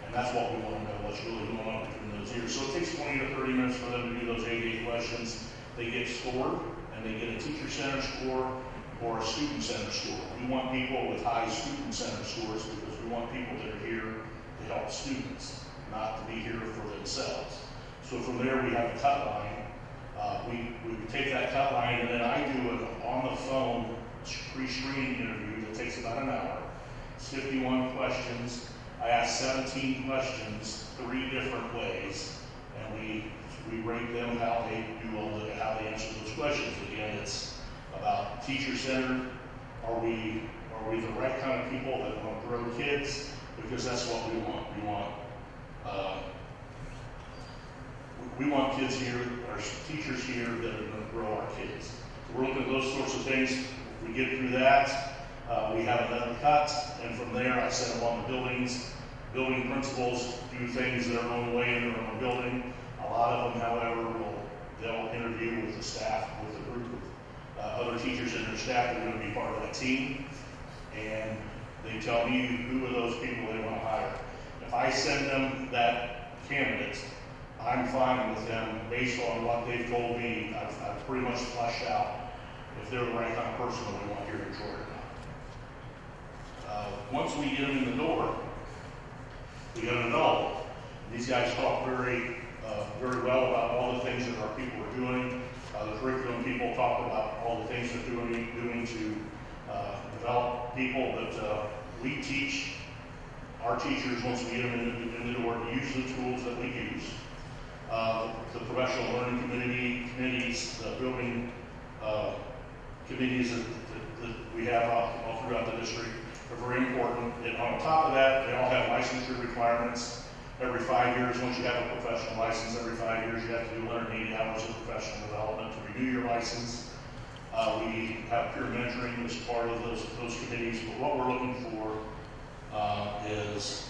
And that's what we want to know, what's really going on between those ears. So it takes 20 to 30 minutes for them to do those 88 questions. They get scored, and they get a teacher-centered score or a student-centered score. We want people with high student-centered scores because we want people that are here to help students, not to be here for themselves. So from there, we have a cut line. We take that cut line, and then I do an on-the-phone pre-screening interview that takes about an hour. It's 51 questions. I ask 17 questions 3 different ways, and we rate them how they answer those questions. Again, it's about teacher-centered. Are we the right kind of people that want to grow kids? Because that's what we want. We want kids here, our teachers here that are going to grow our kids. So we're looking at those sorts of things. If we get through that, we have another cut, and from there I send them on the buildings. Building principals do things their own way in their own building. A lot of them, however, they'll interview with the staff, with a group of other teachers and their staff that are going to be part of that team, and they tell me who are those people they want to hire. If I send them that candidate, I'm fine with them based on what they've told me. I've pretty much fleshed out if they're the right kind of person that we want here in Troy or not. Once we get them in the door, we got an adult. These guys talk very well about all the things that our people are doing. The curriculum people talk about all the things they're doing to develop people that we teach our teachers, once we get them in the door, to use the tools that we use. The professional learning committees, the building committees that we have all throughout the district are very important. And on top of that, they all have licensure requirements. Every 5 years, once you have a professional license, every 5 years you have to do 180 hours of professional development to renew your license. We have peer mentoring as part of those committees, but what we're looking for is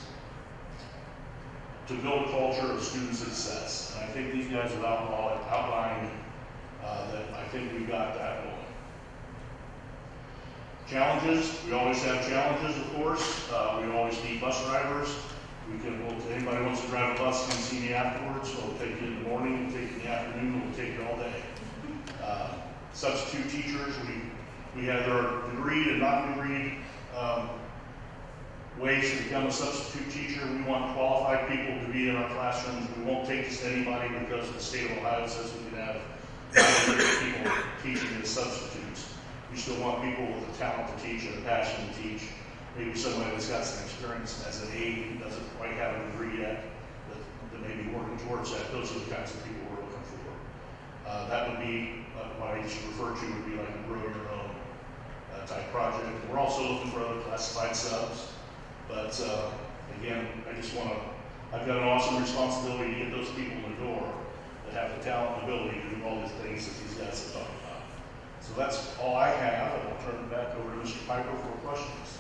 to build a culture of student success. And I think these guys have outlined that I think we got that going. Challenges, we always have challenges, of course. We always need bus drivers. Anybody wants to drive a bus, come see me afterwards. We'll take you in the morning, we'll take you in the afternoon, we'll take you all day. Substitute teachers, we have our degreed and non-degreed ways to become a substitute teacher. We want qualified people to be in our classrooms. We won't take just anybody because the state of Ohio says we can have people teaching as substitutes. We still want people with the talent to teach and a passion to teach. Maybe somebody that's got some experience as an aide who doesn't quite have a degree yet, that may be working towards that. Those are the kinds of people we're looking for. That would be what I used to refer to would be like a grow your own type project. And we're also looking for other classified subs. But again, I've got an awesome responsibility to get those people in the door that have the talent and ability to do all these things that these guys have talked about. So that's all I have, and I'll turn it back over to Mr. Piper for questions.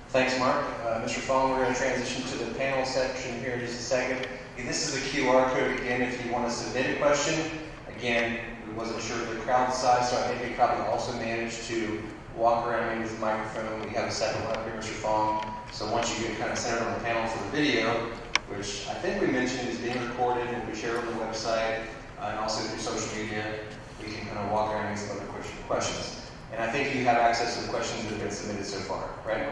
Thanks, Mark. Mr. Fong, we're going to transition to the panel section here in just a second. And this is a QR code again if you want to submit a question. Again, we wasn't sure of the crowd size, so I think we probably also managed to walk around with the microphone. We have a second one up here, Mr. Fong. So once you get kind of centered on the panel for the video, which I think we mentioned is being recorded and we share on the website and also through social media, we can kind of walk around and answer other questions. And I think you have access to the questions that have been submitted so far, right?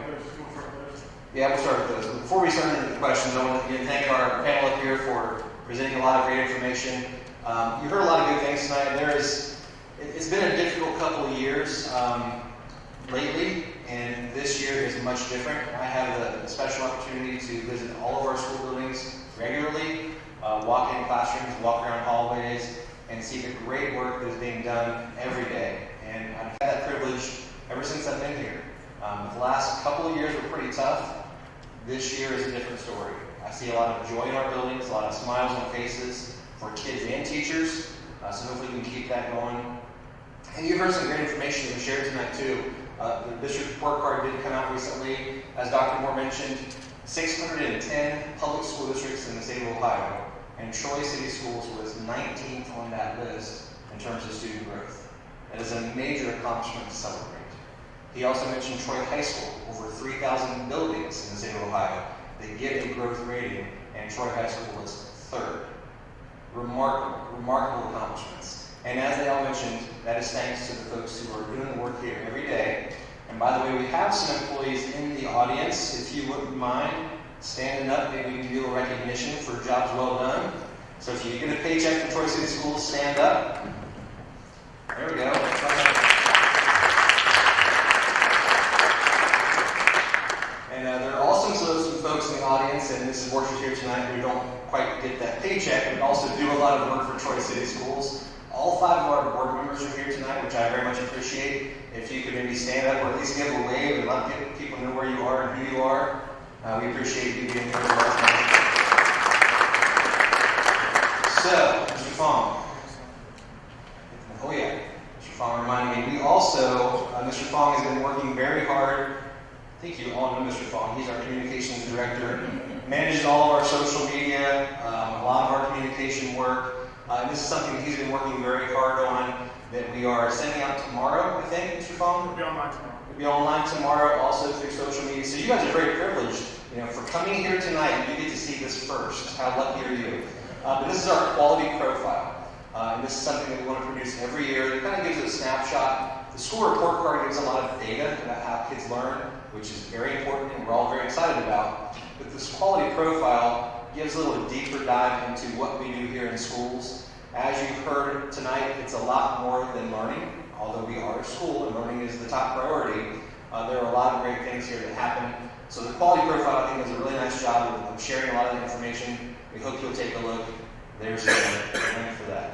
Yeah, we'll start with those. Before we start into the questions, I want to again thank our panel up here for presenting a lot of great information. You heard a lot of good things tonight. It's been a difficult couple of years lately, and this year is much different. I have the special opportunity to visit all of our school buildings regularly, walk in classrooms, walk around hallways, and see the great work that is being done every day. And I've had that privilege ever since I've been here. The last couple of years were pretty tough. This year is a different story. I see a lot of joy in our buildings, a lot of smiles on faces for kids and teachers. So hopefully we can keep that going. And you've heard some great information that was shared tonight too. The district report card did come out recently. As Dr. Moore mentioned, 610 public school districts in the state of Ohio. And Troy City Schools was 19th on that list in terms of student growth. That is a major accomplishment to celebrate. He also mentioned Troy High School, over 3,000 buildings in the state of Ohio. They get a growth rating, and Troy High School was third. Remarkable accomplishments. And as they all mentioned, that is thanks to the folks who are doing the work here every day. And by the way, we have some employees in the audience. If you wouldn't mind standing up, maybe we can do a recognition for jobs well done. So if you get a paycheck from Troy City Schools, stand up. There we go. And there are also some folks in the audience, and this is workers here tonight who don't quite get that paycheck, but also do a lot of work for Troy City Schools. All 5 of our board members are here tonight, which I very much appreciate. If you could maybe stand up or at least give a wave and let people know where you are and who you are, we appreciate you being here as well tonight. So, Mr. Fong. Oh yeah, Mr. Fong reminded me. We also, Mr. Fong has been working very hard. I think you all know Mr. Fong. He's our communications director. Manages all of our social media, a lot of our communication work. This is something he's been working very hard on that we are sending out tomorrow, I think, Mr. Fong? It'll be online tomorrow. It'll be online tomorrow, also through social media. So you guys are very privileged, for coming here tonight. You get to see this first. How lucky are you? But this is our quality profile. And this is something that we want to produce every year. It kind of gives a snapshot. The school report card gives a lot of data about how kids learn, which is very important and we're all very excited about. But this quality profile gives a little deeper dive into what we do here in schools. As you've heard tonight, it's a lot more than learning. Although we are a school and learning is the top priority, there are a lot of great things here that happen. So the quality profile, I think, does a really nice job of sharing a lot of the information. We hope you'll take a look. There's the link for that.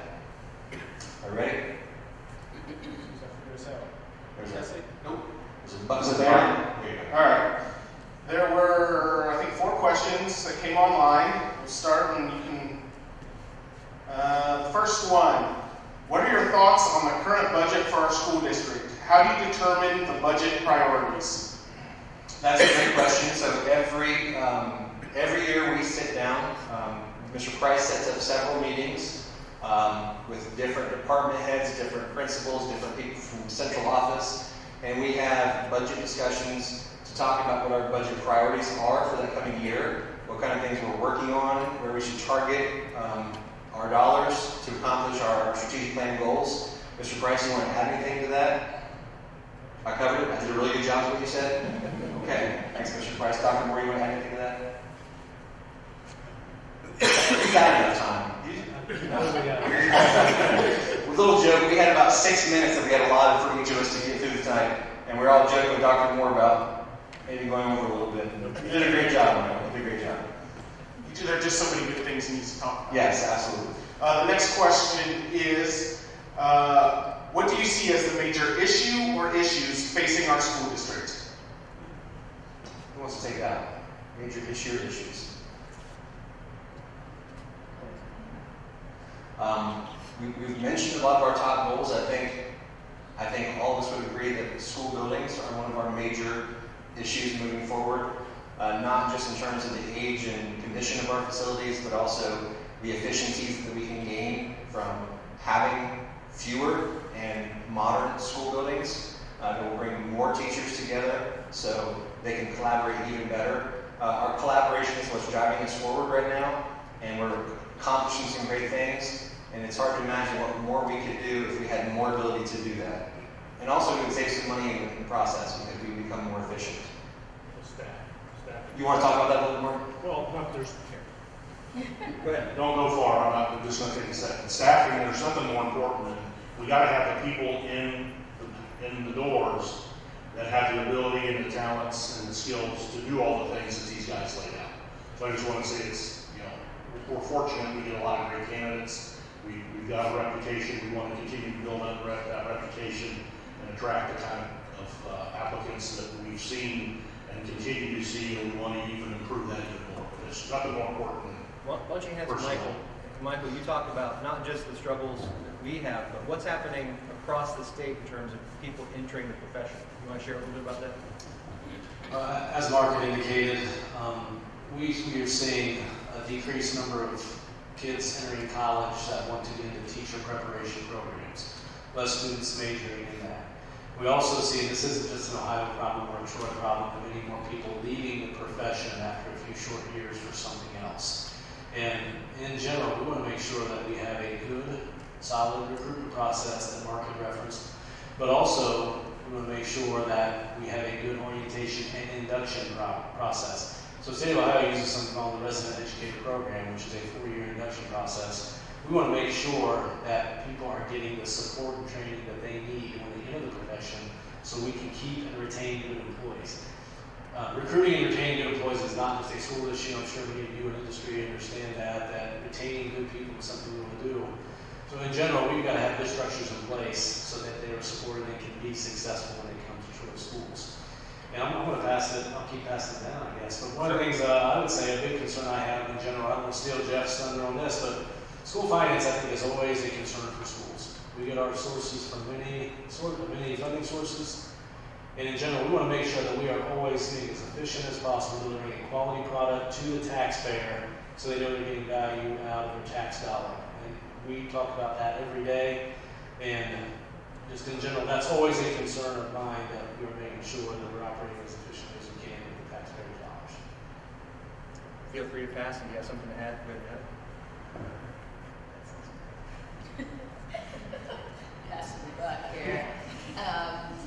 Are you ready? There's that. Nope. There's a button there. There you go. All right. There were, I think, 4 questions that came online. We'll start and you can. The first one, what are your thoughts on the current budget for our school district? How do you determine the budget priorities? That's a great question. So every year we sit down. Mr. Price sets up several meetings with different department heads, different principals, different people from central office, and we have budget discussions to talk about what our budget priorities are for the coming year, what kind of things we're working on, where we should target our dollars to accomplish our strategic plan goals. Mr. Price, you want to add anything to that? I covered it. I did a really good job with what you said. Okay, thanks, Mr. Price. Dr. Moore, you want to add anything to that? You got enough time. A little joke, we had about 6 minutes that we had allotted for each of us to get through tonight, and we're all joking with Dr. Moore about maybe going over a little bit. You did a great job on it. You did a great job. There are just so many good things you need to talk about. Yes, absolutely. The next question is, what do you see as the major issue or issues facing our school district? Who wants to take that? Major issue or issues? We've mentioned a lot of our top goals. I think all of us would agree that school buildings are one of our major issues moving forward, not just in terms of the age and condition of our facilities, but also the efficiencies that we can gain from having fewer and modern school buildings that will bring more teachers together so they can collaborate even better. Our collaboration is what's driving us forward right now, and we're accomplishing some great things. And it's hard to imagine what more we could do if we had more ability to do that. And also we would save some money in the process because we become more efficient. Staff. You want to talk about that a little more? Well, no, there's, Go ahead. don't go far, I'm just gonna take a second. Staffing, there's something more important than, we gotta have the people in the doors that have the ability and the talents and the skills to do all the things that these guys laid out. So I just want to say it's, we're fortunate, we get a lot of great candidates. We've got a reputation, we want to continue to build up that reputation and attract the kind of applicants that we've seen and continue to see, and we want to even improve that even more. But there's nothing more important than Why don't you answer Michael? Michael, you talk about not just the struggles that we have, but what's happening across the state in terms of people entering the profession. You want to share a little bit about that? As Mark had indicated, we are seeing a decreased number of kids entering college that want to get into teacher preparation programs, less students majoring in that. We also see, and this isn't just an Ohio problem or a Troy problem, but many more people leaving the profession after a few short years for something else. And in general, we want to make sure that we have a good, solid recruitment process that Mark had referenced, but also we want to make sure that we have a good orientation and induction process. So the state of Ohio uses something called the Resident Educator Program, which is a 4-year induction process. We want to make sure that people are getting the support and training that they need when they enter the profession so we can keep and retain good employees. Recruiting and retaining good employees is not just a school issue. I'm sure many of you in industry understand that retaining good people is something we want to do. So in general, we've got to have good structures in place so that they are supported and can be successful when they come to Troy schools. And I'm going to pass it, I'll keep passing it down, I guess. But one of the things I would say, a big concern I have in general, I don't want to steal Jeff's thunder on this, but school finance, I think, is always a concern for schools. We get our sources from many funding sources. And in general, we want to make sure that we are always being as efficient as possible, delivering a quality product to the taxpayer so they know they're getting value out of their tax dollar. And we talk about that every day. And just in general, that's always a concern of mine, that we're making sure that we're operating as efficiently as we can with the taxpayers' dollars. Feel free to pass if you have something to add. Go ahead. Pass the buck here.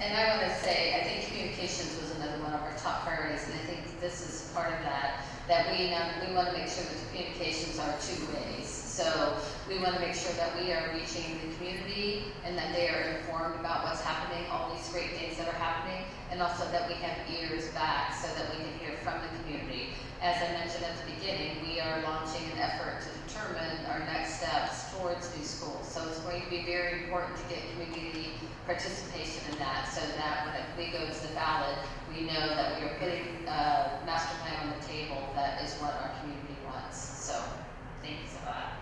And I want to say, I think communications was another one of our top priorities, and I think this is part of that we want to make sure that the communications are 2 ways. So So we want to make sure that we are reaching the community and that they are informed about what's happening, all these great things that are happening, and also that we have ears back so that we can hear from the community. As I mentioned at the beginning, we are launching an effort to determine our next steps towards new schools. So it's going to be very important to get community participation in that, so that when we go to the ballot, we know that we are putting a master plan on the table that is what our community wants. So thank you for that.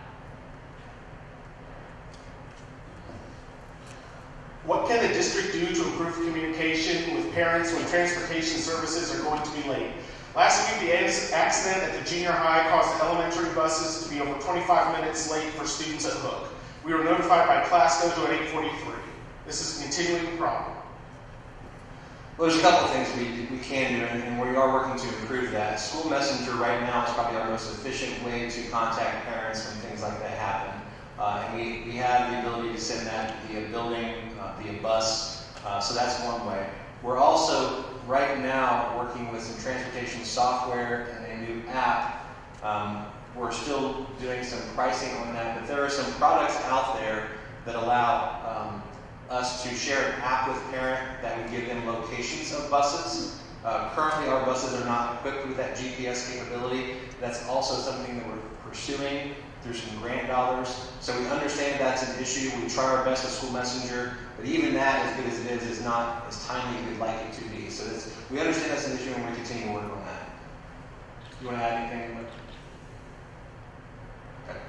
What can the district do to improve communication with parents when transportation services are going to be late? Last week, the accident at the junior high caused elementary buses to be over 25 minutes late for students at Hook. We were notified by class dojo at 8:43. This is a continuing problem. Well, there's a couple of things we can do, and we are working to improve that. School Messenger right now is probably our most efficient way to contact parents when things like that happen. And we have the ability to send that via building, via bus, so that's one way. We're also right now working with some transportation software and a new app. We're still doing some pricing on that, but there are some products out there that allow us to share an app with parent that would give them locations of buses. Currently, our buses are not equipped with that GPS capability. That's also something that we're pursuing through some grant dollars. So we understand that's an issue. We try our best with School Messenger, but even that, as good as it is not as timely as we'd like it to be. So we understand that's an issue, and we continue to work on that. You want to add anything? Okay.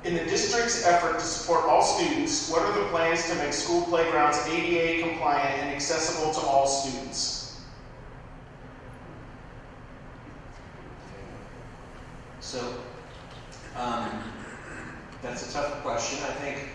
In the district's effort to support all students, what are the plans to make school playgrounds ADA compliant and accessible to all students? So, that's a tough question. I think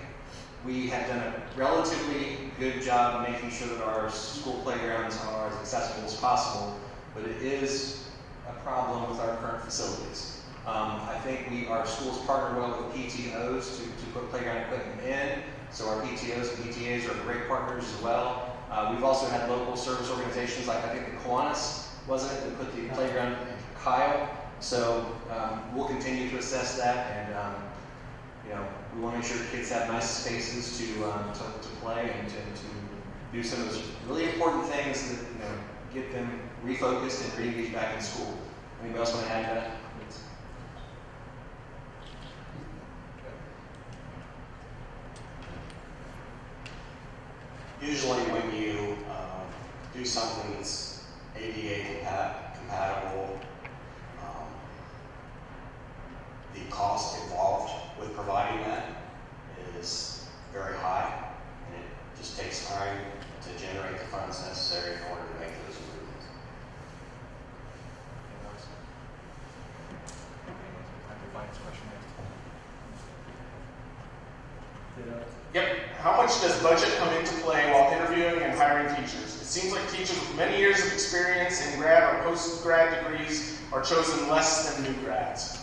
we have done a relatively good job of making sure that our school playgrounds are as accessible as possible, but it is a problem with our current facilities. I think our schools partner well with PTOs to put playground equipment in, so our PTOs and PTAs are great partners as well. We've also had local service organizations like I think the Kiwanis, wasn't it, that put the playground in Kyle. So we'll continue to assess that, and we want to make sure the kids have nice spaces to play and to do some of those really important things that get them refocused and re-engaged back in school. Anybody else want to add to that? Usually when you do something that's ADA compatible, the cost involved with providing that is very high, and it just takes time to generate the funds necessary in order to make those improvements. Yep. How much does budget come into play while interviewing and hiring teachers? It seems like teachers with many years of experience in grad or post-grad degrees are chosen less than new grads.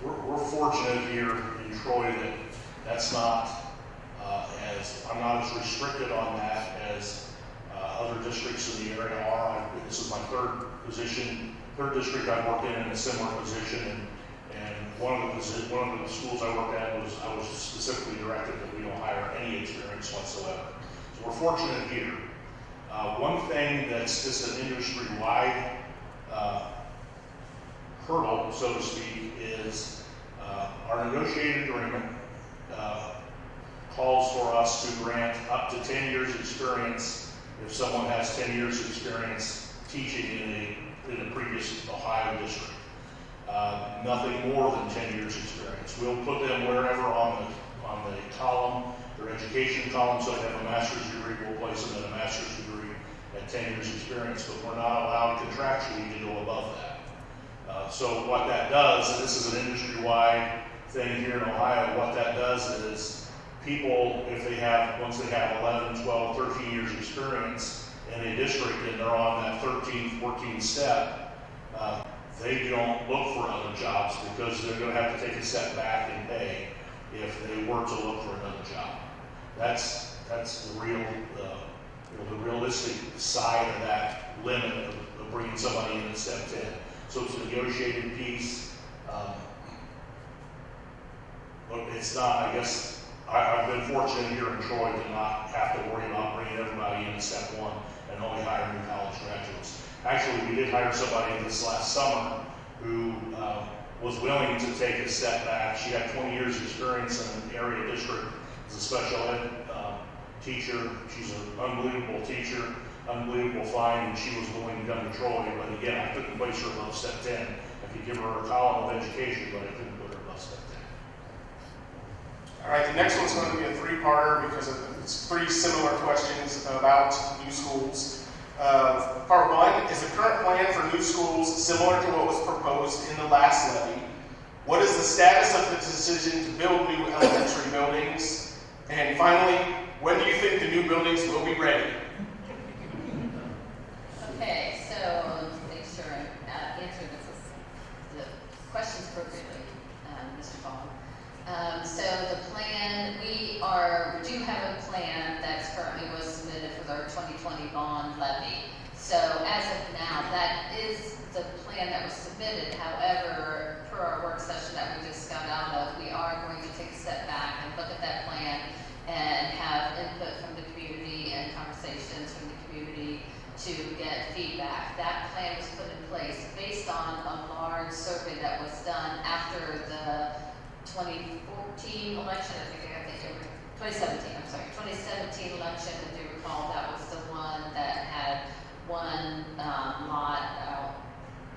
We're fortunate here in Troy that that's not I'm not as restricted on that as other districts in the area are. This is my third district I've worked in a similar position, and one of the schools I worked at I was specifically directed that we don't hire any experience whatsoever. So we're fortunate here. One thing that's just an industry-wide hurdle, so to speak, is our negotiated agreement calls for us to grant up to 10 years experience if someone has 10 years experience teaching in a previous Ohio district. Nothing more than 10 years experience. We'll put them wherever on the column, their education column, so they have a master's degree, we'll place them in a master's degree at 10 years experience, but we're not allowed contractually to go above that. So what that does, and this is an industry-wide thing here in Ohio, what that does is people, once they have 11, 12, 13 years experience in a district and they're on that 13th, 14th step, they don't look for other jobs because they're going to have to take a step back in pay if they were to look for another job. That's the real the realistic side of that limit of bringing somebody in at step 10. So it's a negotiated piece. But it's not, I guess, I've been fortunate here in Troy to not have to worry about bringing everybody in at step 1 and only hiring college graduates. Actually, we did hire somebody this last summer who was willing to take a step back. She had 20 years experience in an area district as a special ed teacher. She's an unbelievable teacher, unbelievable find, and she was willing to come to Troy. But again, I couldn't place her above step 10. I could give her a column of education, but I couldn't put her above step 10. All right, the next one's going to be a three-parter because it's pretty similar questions about new schools. Part 1, is the current plan for new schools similar to what was proposed in the last levy? What is the status of the decision to build new elementary buildings? And finally, when do you think the new buildings will be ready? Okay, so to make sure I answer the questions appropriately, Mr. Ball. So the plan, we do have a plan that's currently was submitted for our 2020 bond levy. So as of now, that is the plan that was submitted. However, per our work session that we just got out of, we are going to take a step back and look at that plan and have input from the community and conversations from the community to get feedback. That plan was put in place based on a large survey that was done after the 2014 election. I think it was 2017, I'm sorry, 2017 election, if you recall, that was the one that had one lot out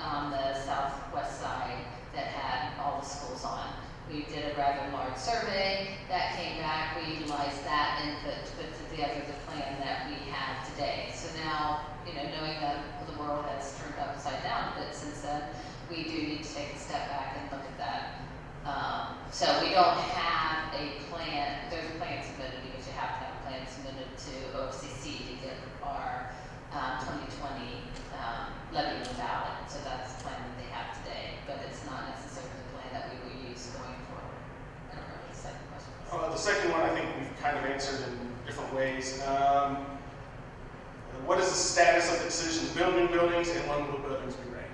on the southwest side that had all the schools on. We did a rather large survey that came back. We utilized that input to put together the plan that we have today. So now, knowing that the world has turned upside down a bit since then, we do need to take a step back and look at that. So we don't have a plan. There's a plan submitted because you have to have a plan submitted to OFCC to get our 2020 levy on the ballot. So that's the plan that they have today, but it's not necessarily the plan that we will use going forward. I don't know what the second question was. The second one I think we've kind of answered in different ways. What is the status of the decision to build new buildings and when will the buildings be ready?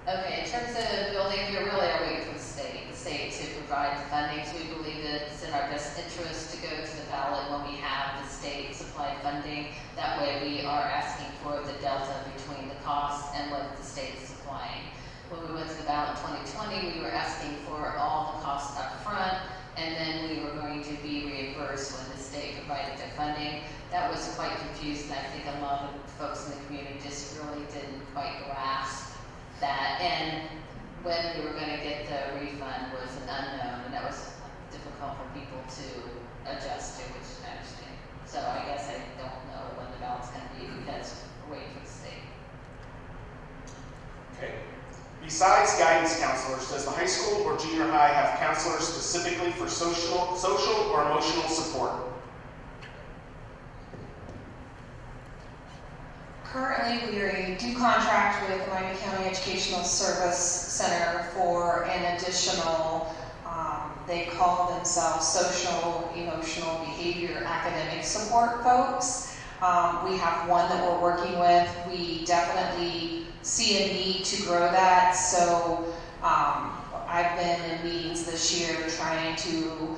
Okay, in terms of building, we really are waiting for the state to provide the funding. So we believe it's in our best interest to go to the ballot when we have the state supplied funding. That way we are asking for the delta between the cost and what the state is supplying. When we went to the ballot in 2020, we were asking for all the costs up front, and then we were going to be reimbursed when the state provided their funding. That was quite confusing. I think a lot of folks in the community just really didn't quite grasp that. And when we were going to get the refund was an unknown, and that was difficult for people to adjust to, which I understand. So I guess I don't know when the ballot's going to be because we're waiting for the state. Okay. Besides guidance counselors, does the high school or junior high have counselors specifically for social or emotional support? Currently, we do contract with the Miami County Educational Service Center for an additional, they call themselves social, emotional, behavior, academic support folks. We have one that we're working with. We definitely see a need to grow that. So I've been in meetings this year trying to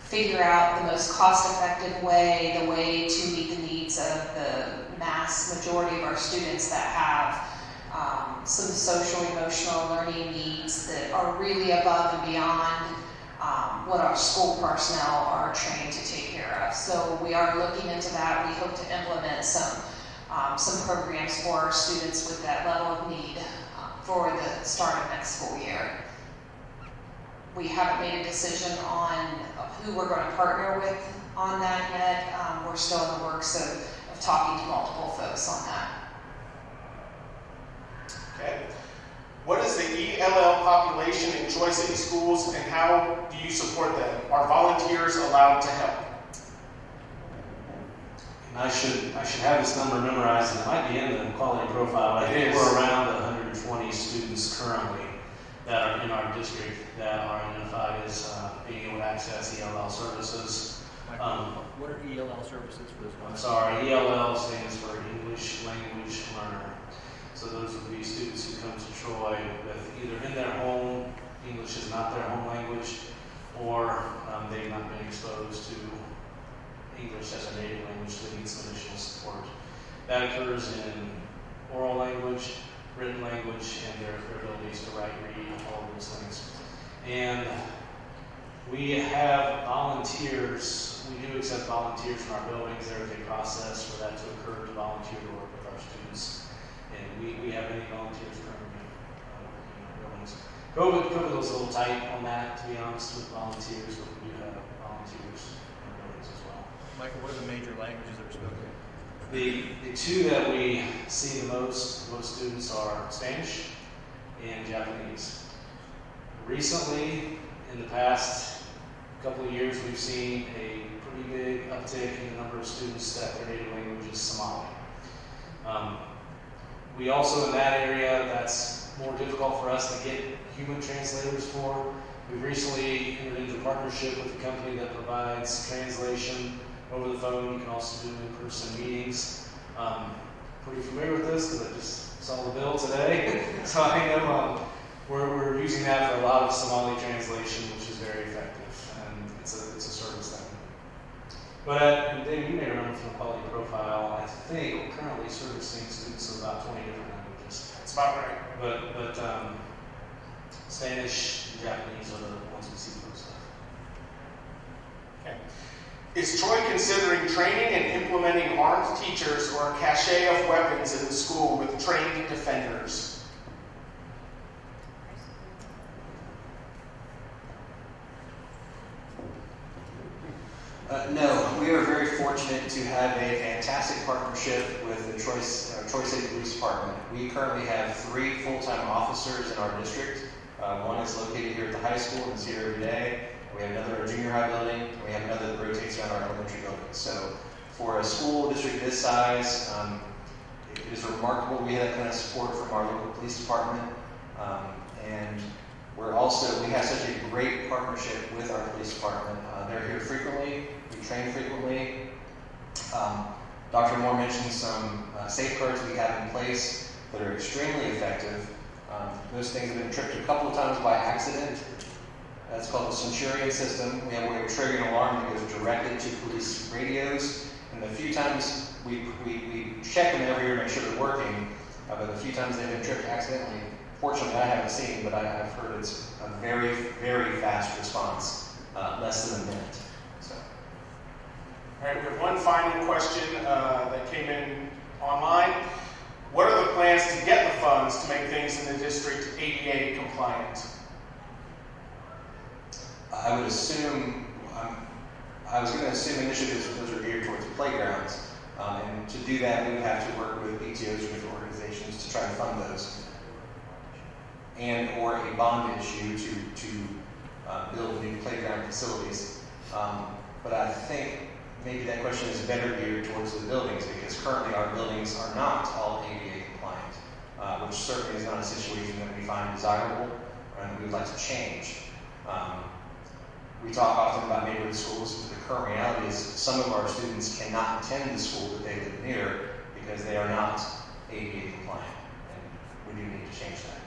figure out the most cost-effective way, the way to meet the needs of the mass majority of our students that have some social, emotional learning needs that are really above and beyond what our school personnel are trained to take care of. So we are looking into that. We hope to implement some programs for our students with that level of need for the start of next school year. We haven't made a decision on who we're going to partner with on that yet. We're still in the works of talking to multiple folks on that. Okay. What is the ELL population in Troy City schools and how do you support them? Are volunteers allowed to help? I should have this number memorized, and it might be in the quality profile. I think we're around 120 students currently that are in our district that are identified as being able to access ELL services. Michael, what are ELL services for this one? I'm sorry, ELL stands for English Language Learner. So those would be students who come to Troy with either in their home, English is not their home language, or they've not been exposed to English as a native language, so they need some additional support. That occurs in oral language, written language, and their abilities to write, read, all of those things. And we have volunteers. We do accept volunteers in our buildings. There is a process for that to occur to volunteer to work with our students. And we have many volunteers currently in our buildings. COVID was a little tight on that, to be honest, with volunteers, but we do have volunteers in our buildings as well. Michael, what are the major languages that are spoken? The two that we see the most students are Spanish and Japanese. Recently, in the past couple of years, we've seen a pretty big uptick in the number of students that their native language is Somali. We also, in that area, that's more difficult for us to get human translators for. We've recently entered into a partnership with a company that provides translation over the phone. You can also do in-person meetings. Pretty familiar with this because I just saw the bill today. So I know we're using that for a lot of Somali translation, which is very effective, and it's a service thing. But and Dave, you may remember from the quality profile, I think we're currently servicing students of about 20 different languages. That's about right. But Spanish and Japanese are the ones we see most of. Okay. Is Troy considering training and implementing armed teachers or a cache of weapons in the school with trained defenders? No, we are very fortunate to have a fantastic partnership with the Troy City Police Department. We currently have 3 full-time officers in our district. One is located here at the high school and is here every day. We have another at our junior high building. We have another that rotates around our elementary building. So for a school district this size, it is remarkable we have that kind of support from our local police department. And we have such a great partnership with our police department. They're here frequently. We train frequently. Dr. Moore mentioned some safeguards we have in place that are extremely effective. Those things have been tripped a couple of times by accident. That's called the Centurion system. We have a way of triggering an alarm that goes directly to police radios. And the few times we check them every year to make sure they're working, but the few times they've been tripped accidentally, fortunately I haven't seen, but I've heard it's a very, very fast response, less than a minute. So. All right, we have one final question that came in online. What are the plans to get the funds to make things in the district ADA compliant? I would assume, I was going to assume initially those are geared towards the playgrounds. And to do that, we would have to work with PTOs or different organizations to try to fund those. And or a bond issue to build new playground facilities. But I think maybe that question is better geared towards the buildings because currently our buildings are not all ADA compliant, which certainly is not a situation that we find desirable and we would like to change. We talk often about neighborhood schools, but the current reality is some of our students cannot attend the school that they live near because they are not ADA compliant, and we do need to change that.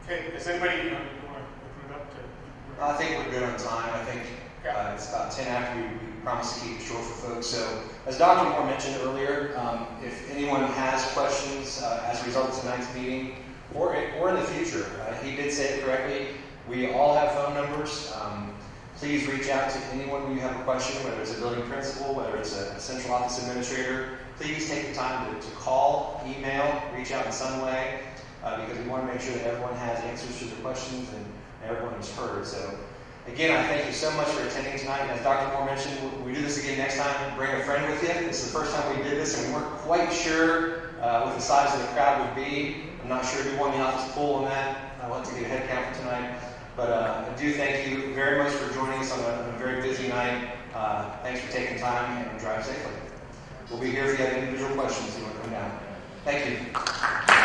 Okay, does anybody want to open it up to? I think we're good on time. I think it's about 10 after we promised to keep it short for folks. So, as Dr. Moore mentioned earlier, if anyone has questions as a result of tonight's meeting, or in the future, he did say it correctly. We all have phone numbers. Please reach out to anyone when you have a question, whether it's a building principal, whether it's a central office administrator. Please take the time to call, email, reach out in some way, because we want to make sure that everyone has answers to their questions and everyone is heard. So, again, I thank you so much for attending tonight. And as Dr. Moore mentioned, we do this again next time. Bring a friend with you. This is the first time we did this, and we weren't quite sure what the size of the crowd would be. I'm not sure who won the office poll on that. I'll have to get a head count for tonight. But I do thank you very much for joining us on a very busy night. Thanks for taking time and drive safely. We'll be here if you have individual questions you want to come down. Thank you.